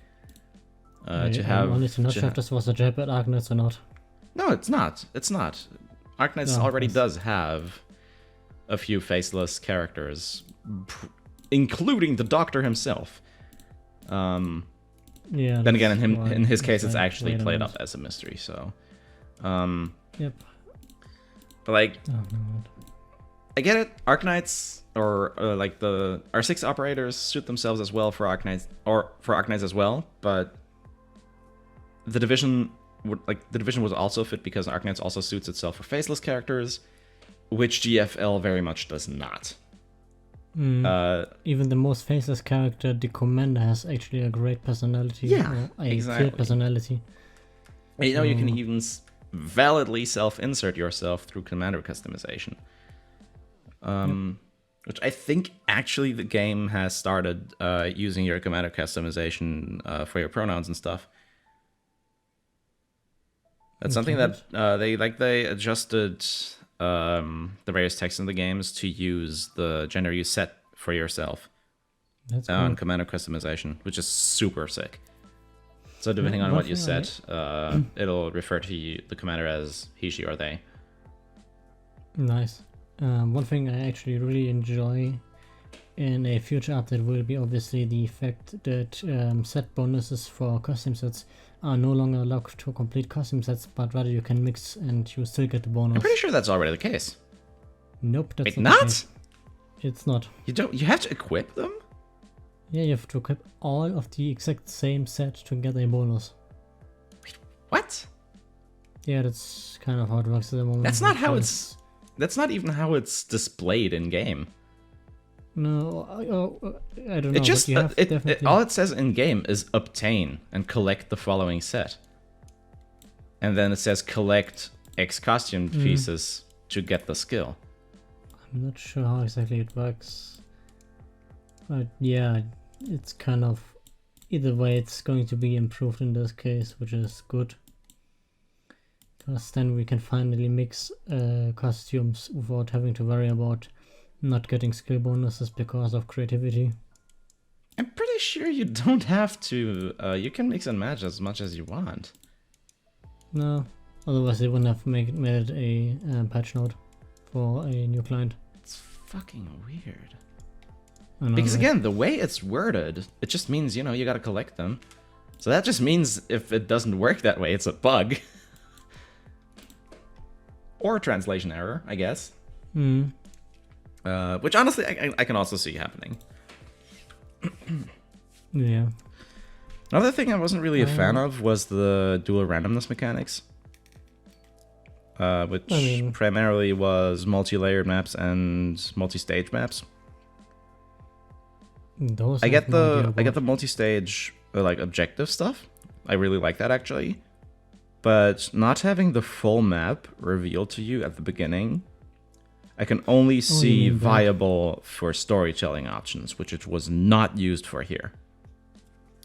To have. I'm not sure if this was a jab at Arknights or not. No, it's not. It's not. Arknights already does have a few faceless characters, including the Doctor himself. Yeah. Then again, in his case, it's actually played up as a mystery. So. Yep. But like, I get it. Arknights or like the R6 operators suit themselves as well for Arknights, or for Arknights as well. But the Division was also fit because Arknights also suits itself for faceless characters, which GFL very much does not. Even the most faceless character, the Commander, has actually a great personality. Yeah, exactly. Clear personality. You know, you can even validly self-insert yourself through Commander customization. Which I think actually the game has started using your Commander customization for your pronouns and stuff. That's something that they adjusted the various texts in the games to use the gender you set for yourself on Commander customization, which is super sick. So depending on what you set, it'll refer to the commander as he, she, or they. Nice. One thing I actually really enjoy in a future update will be obviously the fact that set bonuses for costume sets are no longer allowed to complete costume sets, but rather you can mix and you still get the bonus. I'm pretty sure that's already the case. Nope, that's not. The case. It's not. You have to equip them? Yeah, you have to equip all of the exact same set to get a bonus. Wait, what? Yeah, that's kind of how it works at the moment. That's not how it's. That's not even how it's displayed in game. No, I don't know. It just all it says in game is obtain and collect the following set, and then it says collect X costume pieces to get the skill. I'm not sure how exactly it works, but yeah, it's kind of either way. It's going to be improved in this case, which is good. Because then we can finally mix costumes without having to worry about not getting skill bonuses because of creativity. I'm pretty sure you don't have to. You can mix and match as much as you want. No, otherwise they wouldn't have made it a patch note for a new client. It's fucking weird. Know, because right? again, the way it's worded, it just means, you know, you gotta collect them. So that just means if it doesn't work that way, it's a bug. Or a translation error, I guess. Which honestly, I can also see happening. Yeah. Another thing I wasn't really a fan of was the dual randomness mechanics. Which primarily was multi-layered maps and multi-stage maps. Those I get the multi-stage like objective stuff. I really like that actually. But not having the full map revealed to you at the beginning, I can only see viable for storytelling options, which it was not used for here.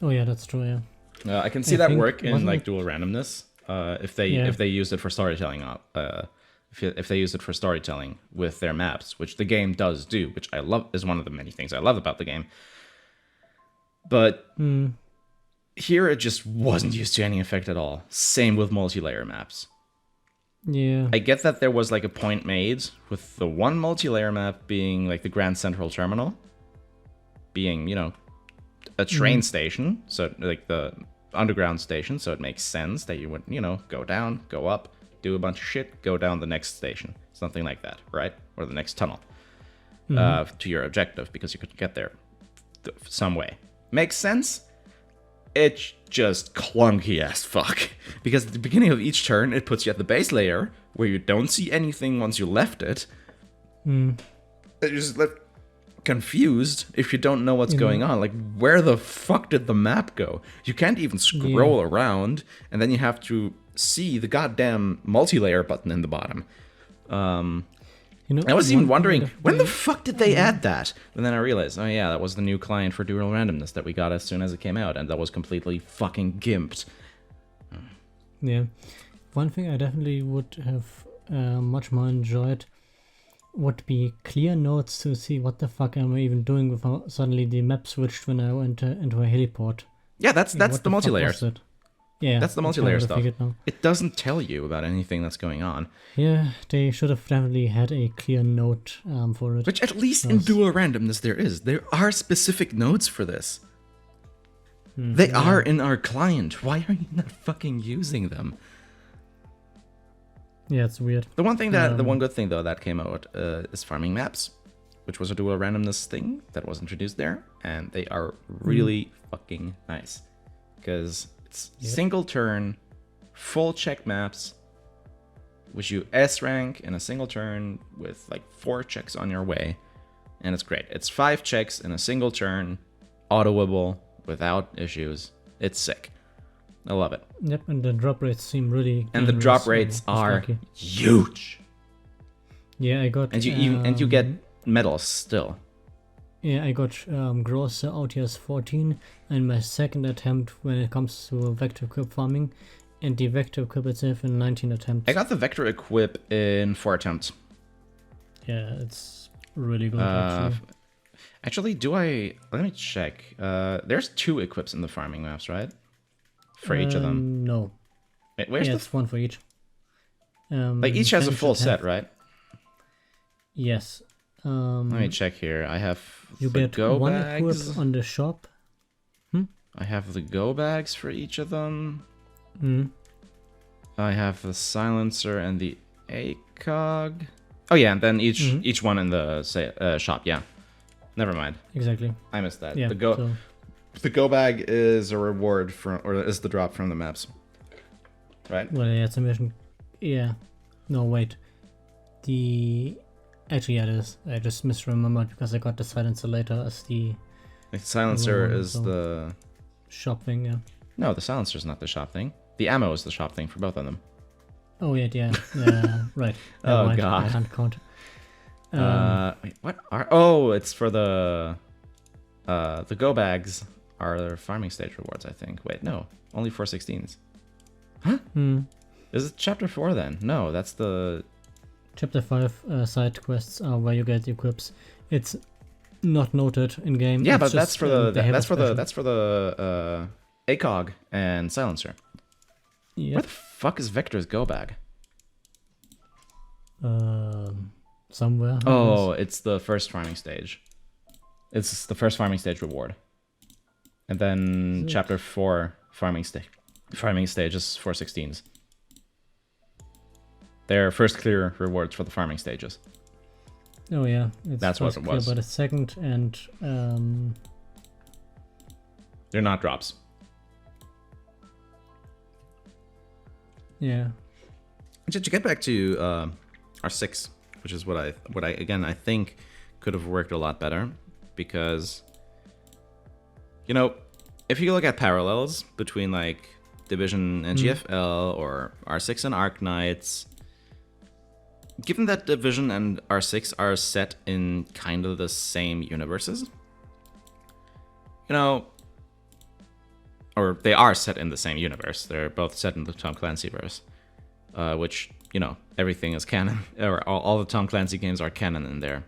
Oh yeah, that's true. Yeah. I can see that work in like dual randomness if they used it for storytelling. If they use it for storytelling with their maps, which the game does do, which I love, is one of the many things I love about the game. But here it just wasn't used to any effect at all. Same with multi-layer maps. Yeah. I get that there was like a point made with the one multi-layer map being like the Grand Central Terminal, being, you know, a train station, so like the underground station, so it makes sense that you would, go down, go up, do a bunch of shit, go down the next station, something like that, right? Or the next tunnel to your objective, because you could get there some way. Makes sense? It's just clunky as fuck. Because at the beginning of each turn, it puts you at the base layer, where you don't see anything once you left it. You're just left confused if you don't know what's going on. Like, where the fuck did the map go? You can't even scroll around, and then you have to see the goddamn multi-layer button in the bottom. I was even wondering, when the fuck did they add that? And then I realized, oh yeah, that was the new client for dual randomness that we got as soon as it came out, and that was completely fucking gimped. Yeah. One thing I definitely would have much more enjoyed would be clear notes to see what the fuck am I even doing without suddenly the map switched when I went into a heliport. Yeah, that's the multi-layer. Yeah, that's the multi-layer stuff. It doesn't tell you about anything that's going on. Yeah, they should have definitely had a clear note for it. Which at least in dual randomness there is. There are specific notes for this. They are in our client. Why are you not fucking using them? Yeah, it's weird. The one good thing though that came out is farming maps, which was a dual randomness thing that was introduced there, and they are really fucking nice because it's single turn, full check maps, which you S rank in a single turn with like 4 checks on your way, and it's great. It's 5 checks in a single turn, autoable without issues. It's sick. I love it. Yep, and the drop rates seem really. And the drop rates are huge. Yeah, I got. And you get medals still. Yeah, I got gross OTS 14 and my second attempt when it comes to vector equip farming, and the vector equip itself in 19 attempts. I got the vector equip in 4 attempts. Yeah, it's really good. Actually, let me check. There's 2 equips in the farming maps, right? For each of them? No. Wait, where's it's one for each. Like each has a full set, right? Yes. Let me check here. I have you the get go one bags equip on the shop. I have the go bags for each of them. Mm. I have the silencer and the ACOG. Oh yeah, and then each one in the shop. Yeah. Never mind. Exactly. I missed that. Yeah, The go bag is a reward or is the drop from the maps, right? Well, yeah, it's a mission. Yeah. No, wait. Actually, yeah, it is. I just misremembered because I got the silencer later as the silencer is the shop thing. Yeah. No, the silencer is not the shop thing. The ammo is the shop thing for both of them. Oh yeah, right. Oh mind. god, I can't count. Wait, what are? Oh, it's for the go bags are farming stage rewards, I think. Wait, no, only 416s. Huh? Is it chapter 4 then? No, that's the chapter 5 side quests are where you get equips. It's not noted in game. Yeah, it's but just, that's for the ACOG and silencer. Yep. Where the fuck is Vector's go bag? Somewhere. Oh, it's the first farming stage. It's the first farming stage reward. And then chapter 4 farming stage is 416s. They're first clear rewards for the farming stages. Oh yeah, that's what it was. But a second, and they're not drops. Yeah. To get back to R6, which is what I think could have worked a lot better, because if you look at parallels between like Division and GFL or R6 and Arknights, given that Division and R6 are set in kind of the same universes, or they are set in the same universe. They're both set in the Tom Clancy verse, which, everything is canon, or all the Tom Clancy games are canon in their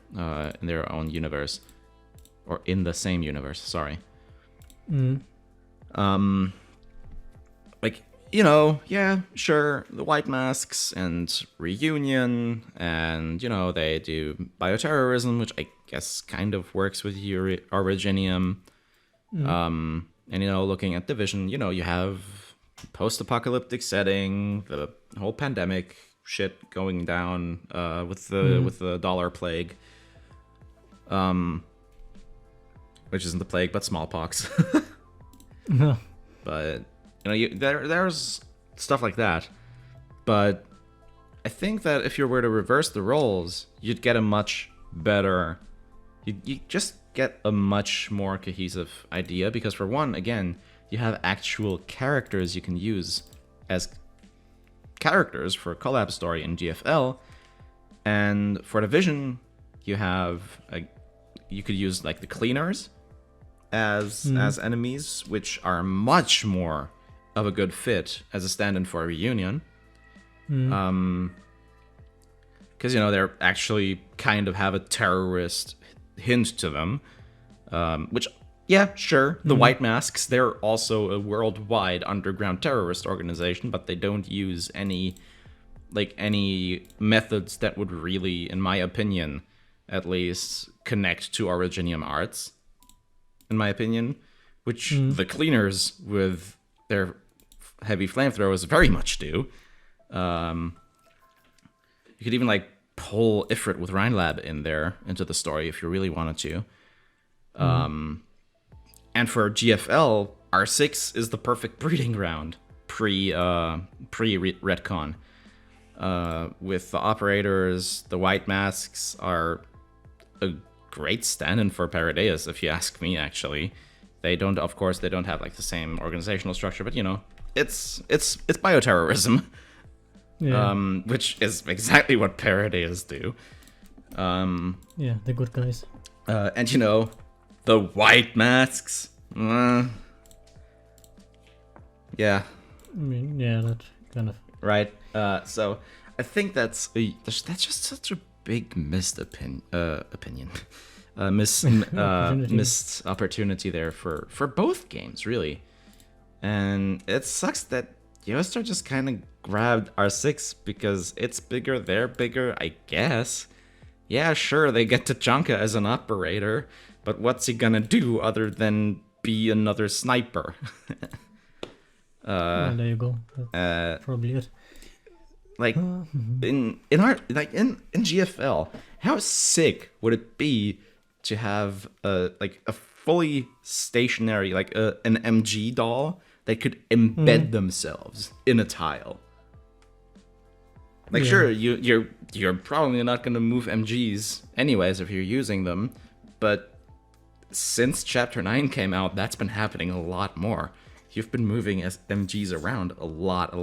own universe, or in the same universe, sorry. Yeah, sure, the White Masks and Reunion, and, they do bioterrorism, which I guess kind of works with Originium. And looking at Division, you have post-apocalyptic setting, the whole pandemic shit going down with the dollar plague, which isn't the plague but smallpox. But there's stuff like that. But I think that if you were to reverse the roles, you'd get a much better. You just get a much more cohesive idea, because for one, again, you have actual characters you can use as characters for a collab story in GFL, and for Division, you could use like the cleaners as enemies, which are much more of a good fit as a stand-in for a reunion. Because they're actually kind of have a terrorist hint to them, which, yeah, sure, the White Masks, they're also a worldwide underground terrorist organization, but they don't use any methods that would really, in my opinion at least, connect to Originium arts, in my opinion, which the cleaners with their heavy flamethrowers very much do. You could even pull Ifrit with Rhinelab in there into the story if you really wanted to. And for GFL, R6 is the perfect breeding ground pre-retcon. With the operators, the White Masks are a great stand-in for Paradeus, if you ask me. Actually, they don't have the same organizational structure, but it's bioterrorism. Yeah. Which is exactly what Paradeus do. Yeah, the good guys. And the White Masks. Yeah. I mean, yeah, that kind of. Right. So I think that's just such a big missed opinion. Missed opportunity there for both games, really. And it sucks that Yoastar just kind of grabbed R6 because it's bigger, they're bigger, I guess. Yeah, sure, they get Tachanka as an operator, but what's he gonna do other than be another sniper? Well, there you go. That's probably it. In GFL, how sick would it be to have a fully stationary an MG doll that could embed themselves in a tile? Sure, you're probably not gonna move MGs anyways if you're using them, but since Chapter 9 came out, that's been happening a lot more. You've been moving MGs around a lot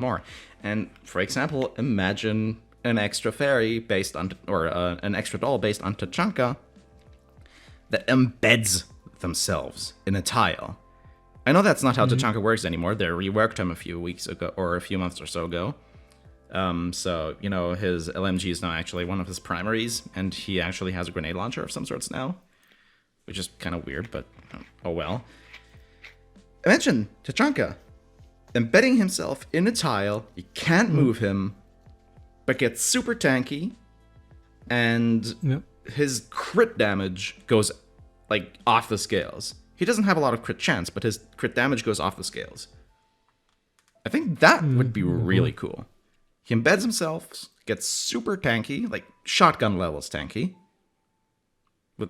more. And for example, imagine an extra fairy based on, or an extra doll based on Tachanka that embeds themselves in a tile. I know that's not how Tachanka works anymore. They reworked him a few weeks ago, or a few months or so ago. So, his LMG is now actually one of his primaries, and he actually has a grenade launcher of some sorts now, which is kind of weird, but oh well. Imagine Tachanka embedding himself in a tile. You can't move him, but gets super tanky, and his crit damage goes off the scales. He doesn't have a lot of crit chance, but his crit damage goes off the scales. I think that would be really cool. He embeds himself, gets super tanky, shotgun levels tanky,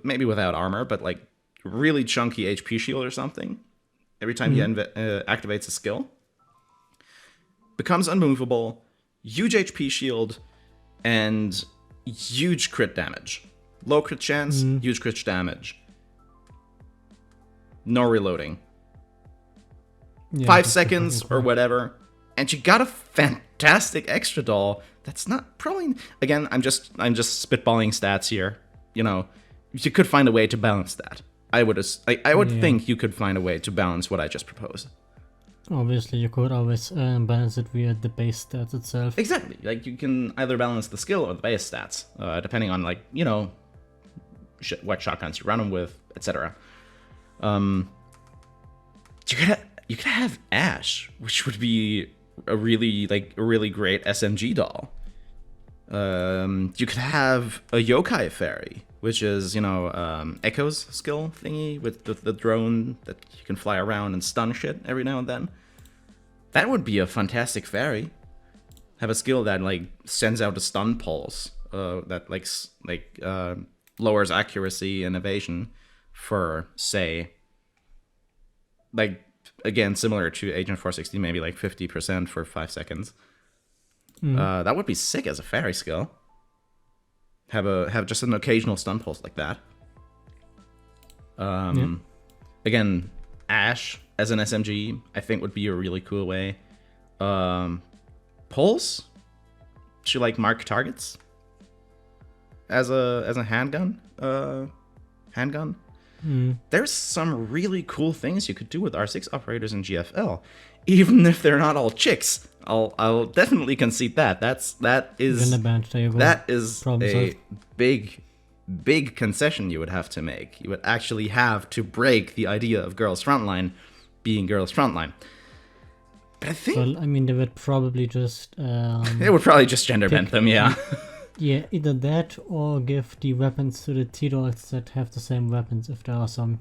maybe without armor, but really chunky HP shield or something. Every time he activates a skill. Becomes unmovable, huge HP shield, and huge crit damage. Low crit chance, huge crit damage. No reloading. 5 seconds or whatever, and you got a fantastic extra doll. That's not probably, again, I'm just spitballing stats here. You could find a way to balance that. I would think you could find a way to balance what I just proposed. Obviously, you could always balance it via the base stats itself. Exactly. You can either balance the skill or the base stats, depending on what shotguns you run them with, etc. You could have Ash, which would be a really great SMG doll. You could have a Yokai Fairy, which is, Echo's skill thingy with the drone that you can fly around and stun shit every now and then. That would be a fantastic fairy. Have a skill that, like, sends out a stun pulse that, lowers accuracy and evasion for, say, like, again, similar to Agent 460, maybe like 50% for 5 seconds. That would be sick as a fairy skill. Have just an occasional stun pulse like that. Again, Ash as an SMG, I think would be a really cool way. Pulse to like mark targets as a handgun. There's some really cool things you could do with R6 operators in GFL, even if they're not all chicks. I'll definitely concede that. That is a big concession you would have to make. You would actually have to break the idea of girls frontline being girls frontline. But I think, well, I mean, they would probably just they would probably just gender bend them, yeah. Yeah, either that or give the weapons to the T-Dolls that have the same weapons, if there are some.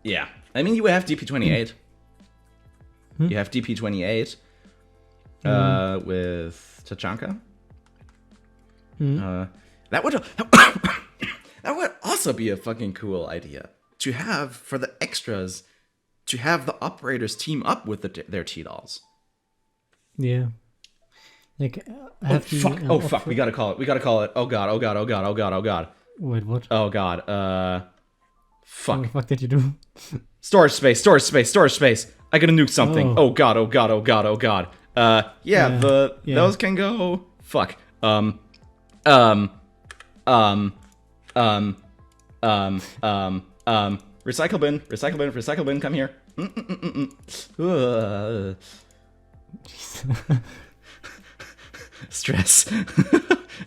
Yeah, I mean, you would have DP28. You have DP28 with Tachanka. That would also be a fucking cool idea to have for the extras, to have the operators team up with their T-Dolls. Yeah. Like, fuck! We gotta call it. Oh god. Wait, what? Oh god. Fuck. What the fuck did you do? Storage space. I gotta nuke something. Oh god. Those can go. Fuck. Recycle bin, come here. Stress.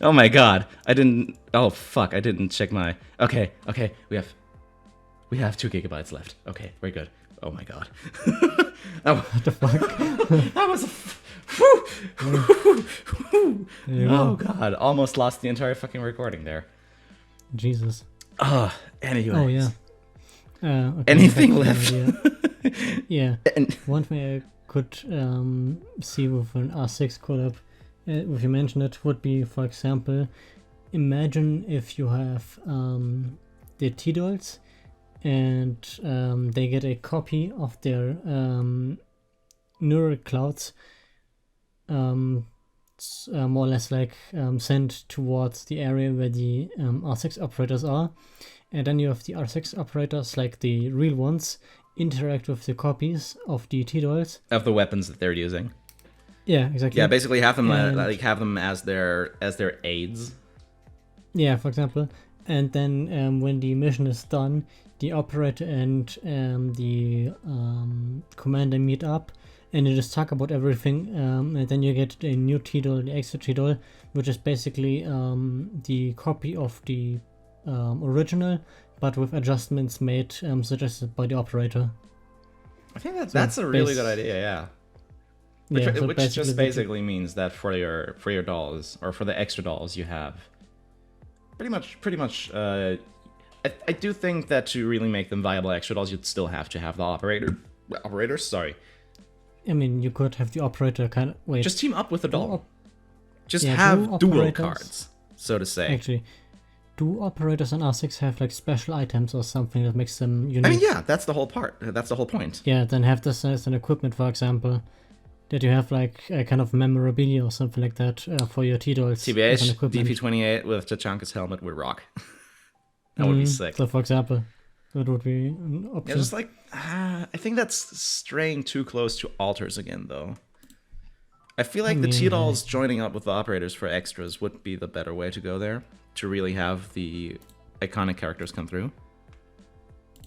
Oh my god. I didn't check my... Okay. We have 2 gigabytes left. Okay, very good. Oh my god. What the fuck? That was oh god. Almost lost the entire fucking recording there. Jesus. Anyway. Oh yeah. Okay, anything left? Yeah. One thing I could see with an R6 collab, if you mention it, would be, for example, imagine if you have the T-Dolls and they get a copy of their neural clouds, more or less like sent towards the area where the R6 operators are, and then you have the R6 operators, like the real ones, interact with the copies of the T-Dolls of the weapons that they're using. Yeah, exactly. Yeah, basically have them have them as their aids. Yeah, for example. And then when the mission is done, the operator and the commander meet up, and you just talk about everything, and then you get a new T-Doll, the extra T-Doll, which is basically the copy of the original, but with adjustments made suggested by the operator. I think that's a really good idea, yeah. Which just basically means that for your dolls, or for the extra dolls, you have pretty much. I do think that to really make them viable extra dolls, you'd still have to have the operators. Sorry. I mean, you could have the operator just team up with the doll. Just have dual cards, so to say. Actually, do operators on R6 have like special items or something that makes them unique? I mean, yeah, that's the whole part. That's the whole point. Yeah, then have this as an equipment, for example. That you have like a kind of memorabilia or something like that for your T-Dolls. TBH, DP28 with Tachanka's helmet would rock. That would be sick. So, for example, that would be an option. Yeah, just like, I think that's straying too close to alters again, though. I feel like the T-Dolls joining up with the operators for extras would be the better way to go there, to really have the iconic characters come through.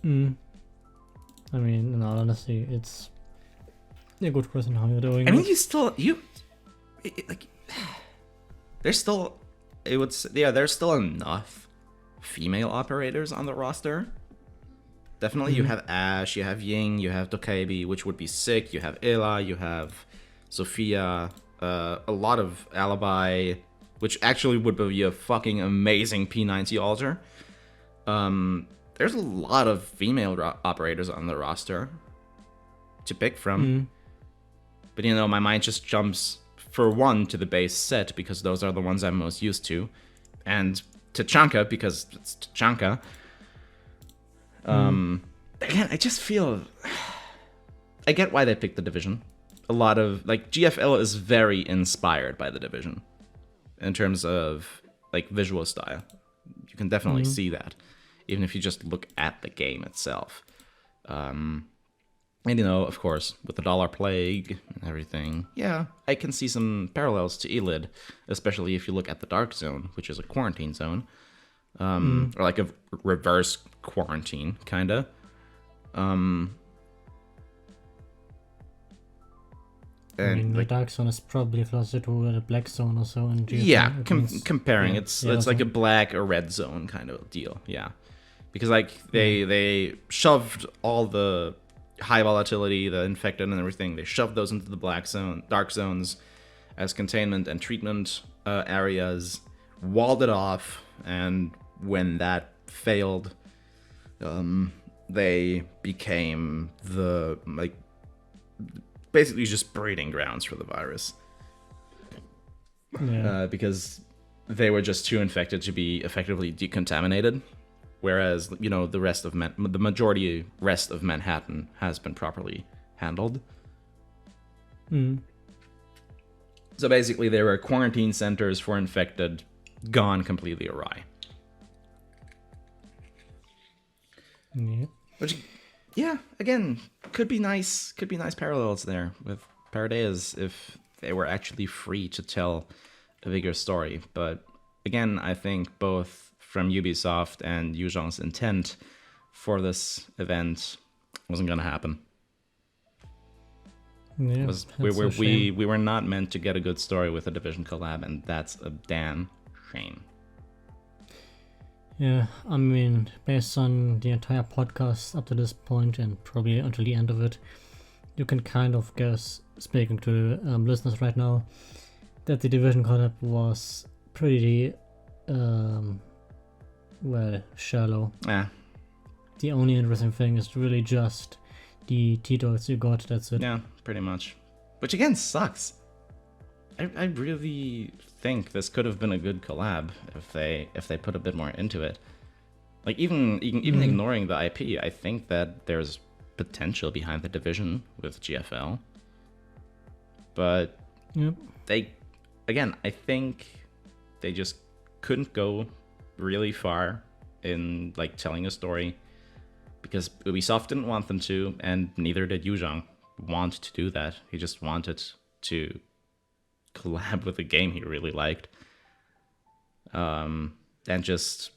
I mean, in all honesty, it's a good question how you're doing. I mean, there's still enough female operators on the roster. Definitely, you have Ash, you have Ying, you have Dokebi, which would be sick. You have Ela, you have Sophia, a lot of Alibi, which actually would be a fucking amazing P90 alter. There's a lot of female operators on the roster to pick from. But, my mind just jumps, for one, to the base set, because those are the ones I'm most used to. And Tachanka, because it's Tachanka. Again, I just feel... I get why they picked the Division. A lot of... GFL is very inspired by the Division. In terms of, visual style. You can definitely see that. Even if you just look at the game itself. And, of course, with the Dollar Plague and everything, yeah, I can see some parallels to Elid, especially if you look at the Dark Zone, which is a quarantine zone, or like a reverse quarantine, kinda. And the Dark Zone is probably closer to the Black Zone or so in GFL. Yeah, comparing, it's like a black or red zone kind of deal, yeah. Because, they shoved all the high volatility, the infected and everything, they shoved those into the dark zones as containment and treatment areas, walled it off, and when that failed, they became the, basically just breeding grounds for the virus. Yeah. Because they were just too infected to be effectively decontaminated. Whereas, the majority rest of Manhattan has been properly handled. So basically, there were quarantine centers for infected, gone completely awry. Yeah. Which, yeah, again, could be nice parallels there with Paradeas if they were actually free to tell a bigger story. But again, I think both from Ubisoft and Yu Zhang's intent for this event wasn't going to happen. Yeah, we were not meant to get a good story with a Division collab, and that's a damn shame. Yeah, I mean, based on the entire podcast up to this point, and probably until the end of it, you can kind of guess, speaking to listeners right now, that the Division collab was pretty, shallow. Yeah. The only interesting thing is really just the T-Dogs you got, that's it. Yeah, pretty much. Which again sucks. I really think this could have been a good collab if they put a bit more into it. Even ignoring the IP, I think that there's potential behind the Division with GFL. But I think they just couldn't go really far in telling a story because Ubisoft didn't want them to, and neither did Yu Zhang want to do that. He just wanted to collab with a game he really liked, and just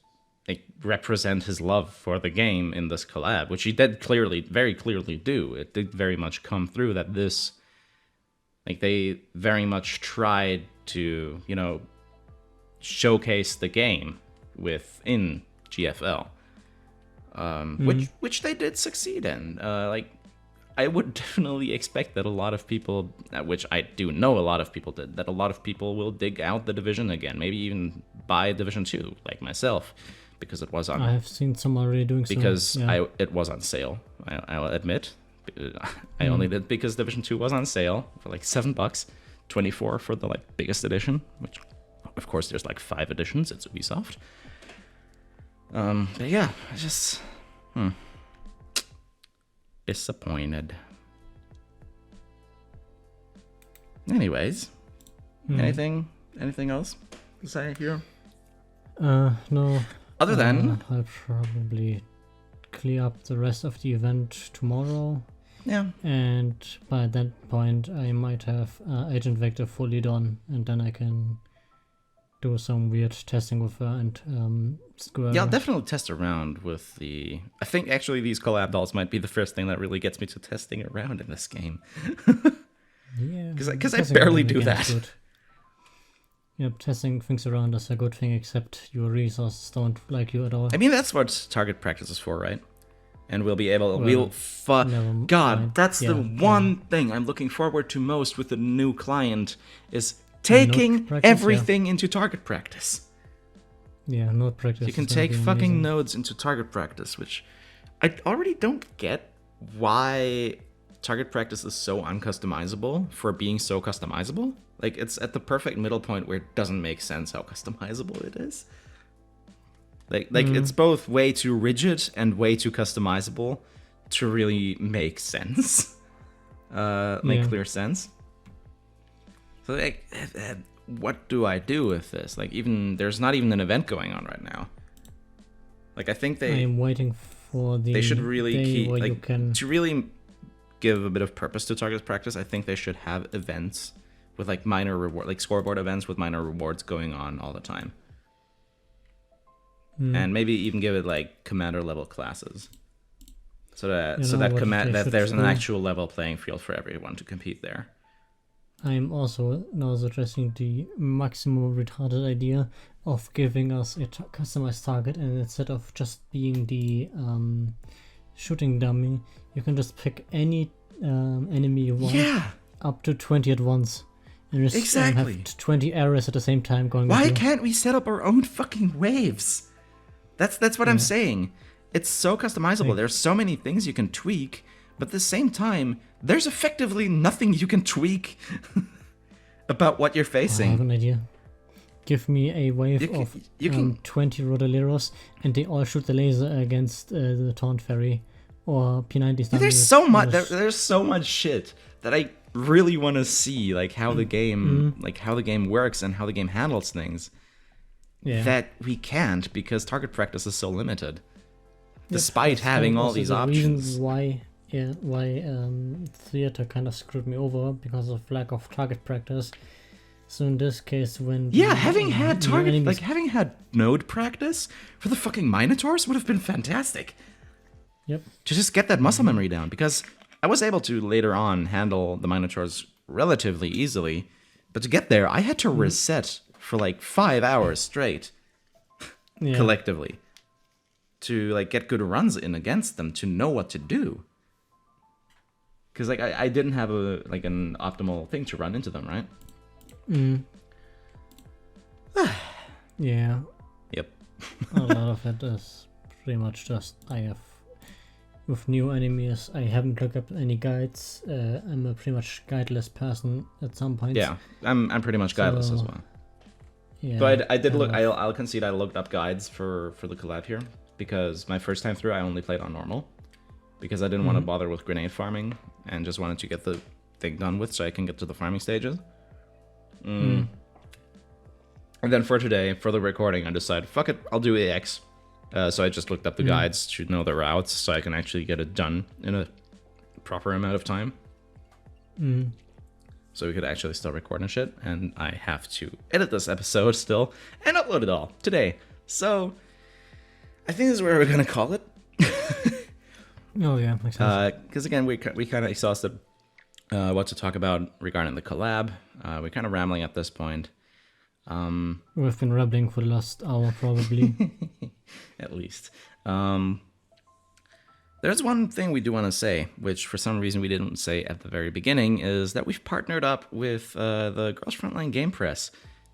represent his love for the game in this collab, which he did very clearly do. It did very much come through that this, they very much tried to, showcase the game within GFL, which they did succeed in. I would definitely expect that a lot of people, which I do know a lot of people did, that a lot of people will dig out the Division again, maybe even buy Division 2, like myself, because it was on... I have seen some already doing so. Because it was on sale, I'll admit. I only did because Division 2 was on sale for $7, $24 for the biggest edition, which, of course, there's 5 editions, it's Ubisoft. But yeah, I just... disappointed. Anyways, anything else to say here? No. Other than I'll probably clear up the rest of the event tomorrow. Yeah. And by that point, I might have Agent Vector fully done, and then I can do some weird testing with her and Square. Yeah, I'll definitely test around with the... I think actually these collab dolls might be the first thing that really gets me to testing around in this game. Yeah. Because I barely do that. Good. Yep, testing things around is a good thing, except your resources don't like you at all. I mean, that's what target practice is for, right? And we'll be able... that's the one thing I'm looking forward to most with the new client is taking everything into target practice. Yeah, node practice. You can is gonna take be fucking amazing. nodes into target practice, which I already don't get why target practice is so uncustomizable for being so customizable. Like, it's at the perfect middle point where it doesn't make sense how customizable it is. Like it's both way too rigid and way too customizable to really make sense. Make clear sense. So, like, what do I do with this? Like, even there's not even an event going on right now. Like, I think I am waiting for the they should really day keep, where like, you can. to really give a bit of purpose to target practice. I think they should have events with, like, minor reward, like scoreboard events with minor rewards going on all the time, and maybe even give it like commander level classes, so that that there's an actual level playing field for everyone to compete there. I'm also now suggesting the maximum retarded idea of giving us a customized target, and instead of just being the shooting dummy, you can just pick any enemy you want, up to 20 at once, and just have 20 arrows at the same time going. Why can't we set up our own fucking waves? That's what I'm saying. It's so customizable. There's so many things you can tweak, but at the same time, there's effectively nothing you can tweak about what you're facing. I have an idea. Give me a wave of 20 Rodaleros, and they all shoot the laser against the Taunt Fairy or P90. There's so much shit that I really want to see, like how the game, works and how the game handles things. Yeah. That we can't because target practice is so limited, despite having all these options. Why theater kind of screwed me over because of lack of target practice. So in this case, when having had node practice for the fucking Minotaurs would have been fantastic. Yep. To just get that muscle memory down, because I was able to later on handle the Minotaurs relatively easily, but to get there, I had to reset for like 5 hours straight, collectively, to like get good runs in against them, to know what to do. Because like I didn't have an optimal thing to run into them, right? Yeah. Yep. A lot of it is pretty much just with new enemies, I haven't looked up any guides. I'm a pretty much guideless person at some point. Yeah, I'm pretty much guideless as well. Yeah, but I did look. I'll concede I looked up guides for the collab here, because my first time through I only played on normal, because I didn't want to bother with grenade farming and just wanted to get the thing done with so I can get to the farming stages. And then for today, for the recording, I decided, fuck it, I'll do AX. So I just looked up the guides to know the routes so I can actually get it done in a proper amount of time. So we could actually start recording shit, and I have to edit this episode still and upload it all today. So I think this is where we're gonna call it. Oh yeah, makes sense. Because again, we kind of exhausted what to talk about regarding the collab. We're kind of rambling at this point. We've been rambling for the last hour, probably. At least. There's one thing we do want to say, which for some reason we didn't say at the very beginning, is that we've partnered up with the Girls Frontline Game Press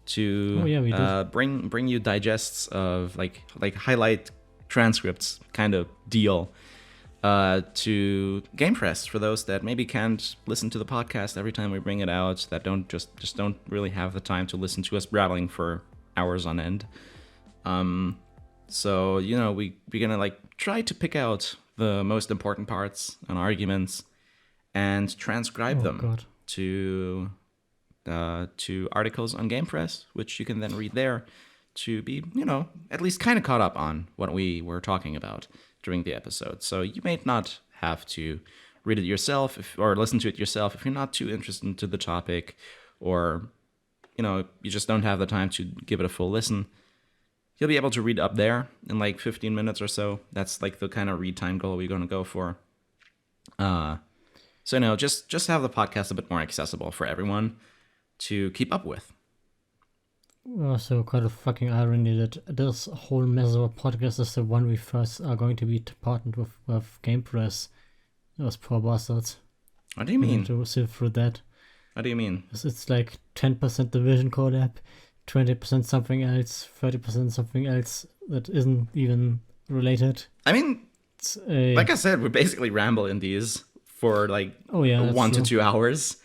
to bring you digests of like highlight transcripts kind of deal to Game Press for those that maybe can't listen to the podcast every time we bring it out, that don't just don't really have the time to listen to us babbling for hours on end. So we're gonna like try to pick out the most important parts and arguments and transcribe them to articles on Game Press, which you can then read there to be, at least kind of caught up on what we were talking about during the episode. So you may not have to read it yourself or listen to it yourself if you're not too interested into the topic, or, you just don't have the time to give it a full listen. You'll be able to read up there in like 15 minutes or so. That's like the kind of read time goal we're going to go for. So just have the podcast a bit more accessible for everyone to keep up with. Also, quite a fucking irony that this whole mess of a podcast is the one we first are going to be partnered with Game Press. Those poor bastards. What do you mean? To sift through that. What do you mean? It's like 10% Division collab, 20% something else, 30% something else that isn't even related. I mean, like I said, we basically ramble in these for like 1 to 2 hours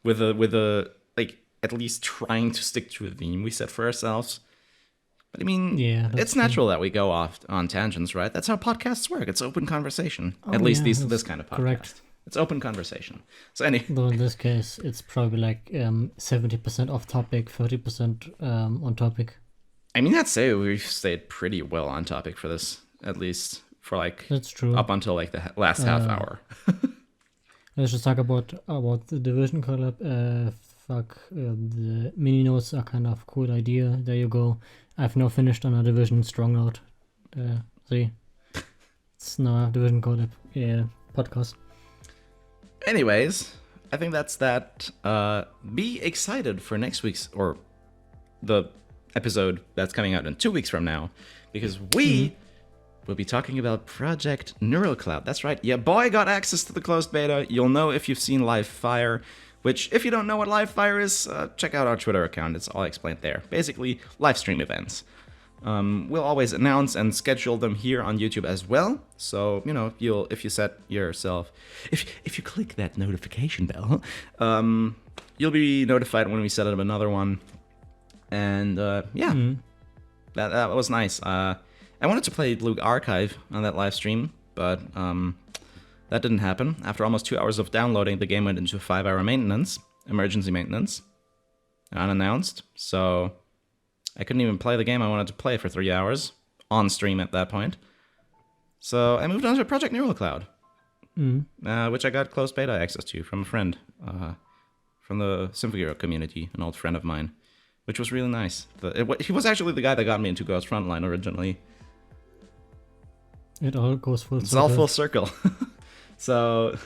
with a like at least trying to stick to a theme we set for ourselves. But I mean, it's natural that we go off on tangents, right? That's how podcasts work. It's open conversation. At least this kind of podcast. Correct. It's open conversation. So though in this case, it's probably like 70% off topic, 30% on topic. I mean, I'd say we've stayed pretty well on topic for this, at least for like that's true. Up until like the last half hour. Let's just talk about the Division collab. The mini notes are kind of cool idea. There you go. I've now finished on a Division Strongout. See, it's now a Division collab podcast. Anyways, I think that's that. Be excited for next week's or the episode that's coming out in 2 weeks from now, because we will be talking about Project Neural Cloud. That's right. Yeah, boy got access to the closed beta. You'll know if you've seen Live Fire, which if you don't know what Live Fire is, check out our Twitter account. It's all explained there. Basically, live stream events. We'll always announce and schedule them here on YouTube as well. So, you know, if you set yourself, if you click that notification bell, you'll be notified when we set up another one. And that was nice. I wanted to play Luke Archive on that live stream, but that didn't happen. After almost 2 hours of downloading, the game went into 5-hour emergency maintenance, unannounced. So I couldn't even play the game I wanted to play for 3 hours on stream at that point. So I moved on to Project Neural Cloud, which I got closed beta access to from a friend from the Symphogear community, an old friend of mine, which was really nice. He was actually the guy that got me into Ghost Frontline originally. It all goes full circle. It's all full circle. So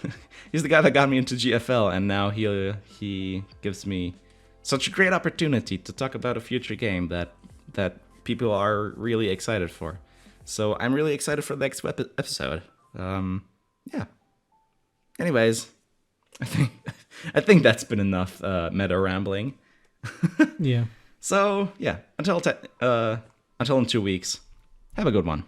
he's the guy that got me into GFL, and now he gives me such a great opportunity to talk about a future game that people are really excited for. So I'm really excited for the next episode. Yeah. Anyways, I think that's been enough meta rambling. Yeah. So yeah, until in 2 weeks, have a good one.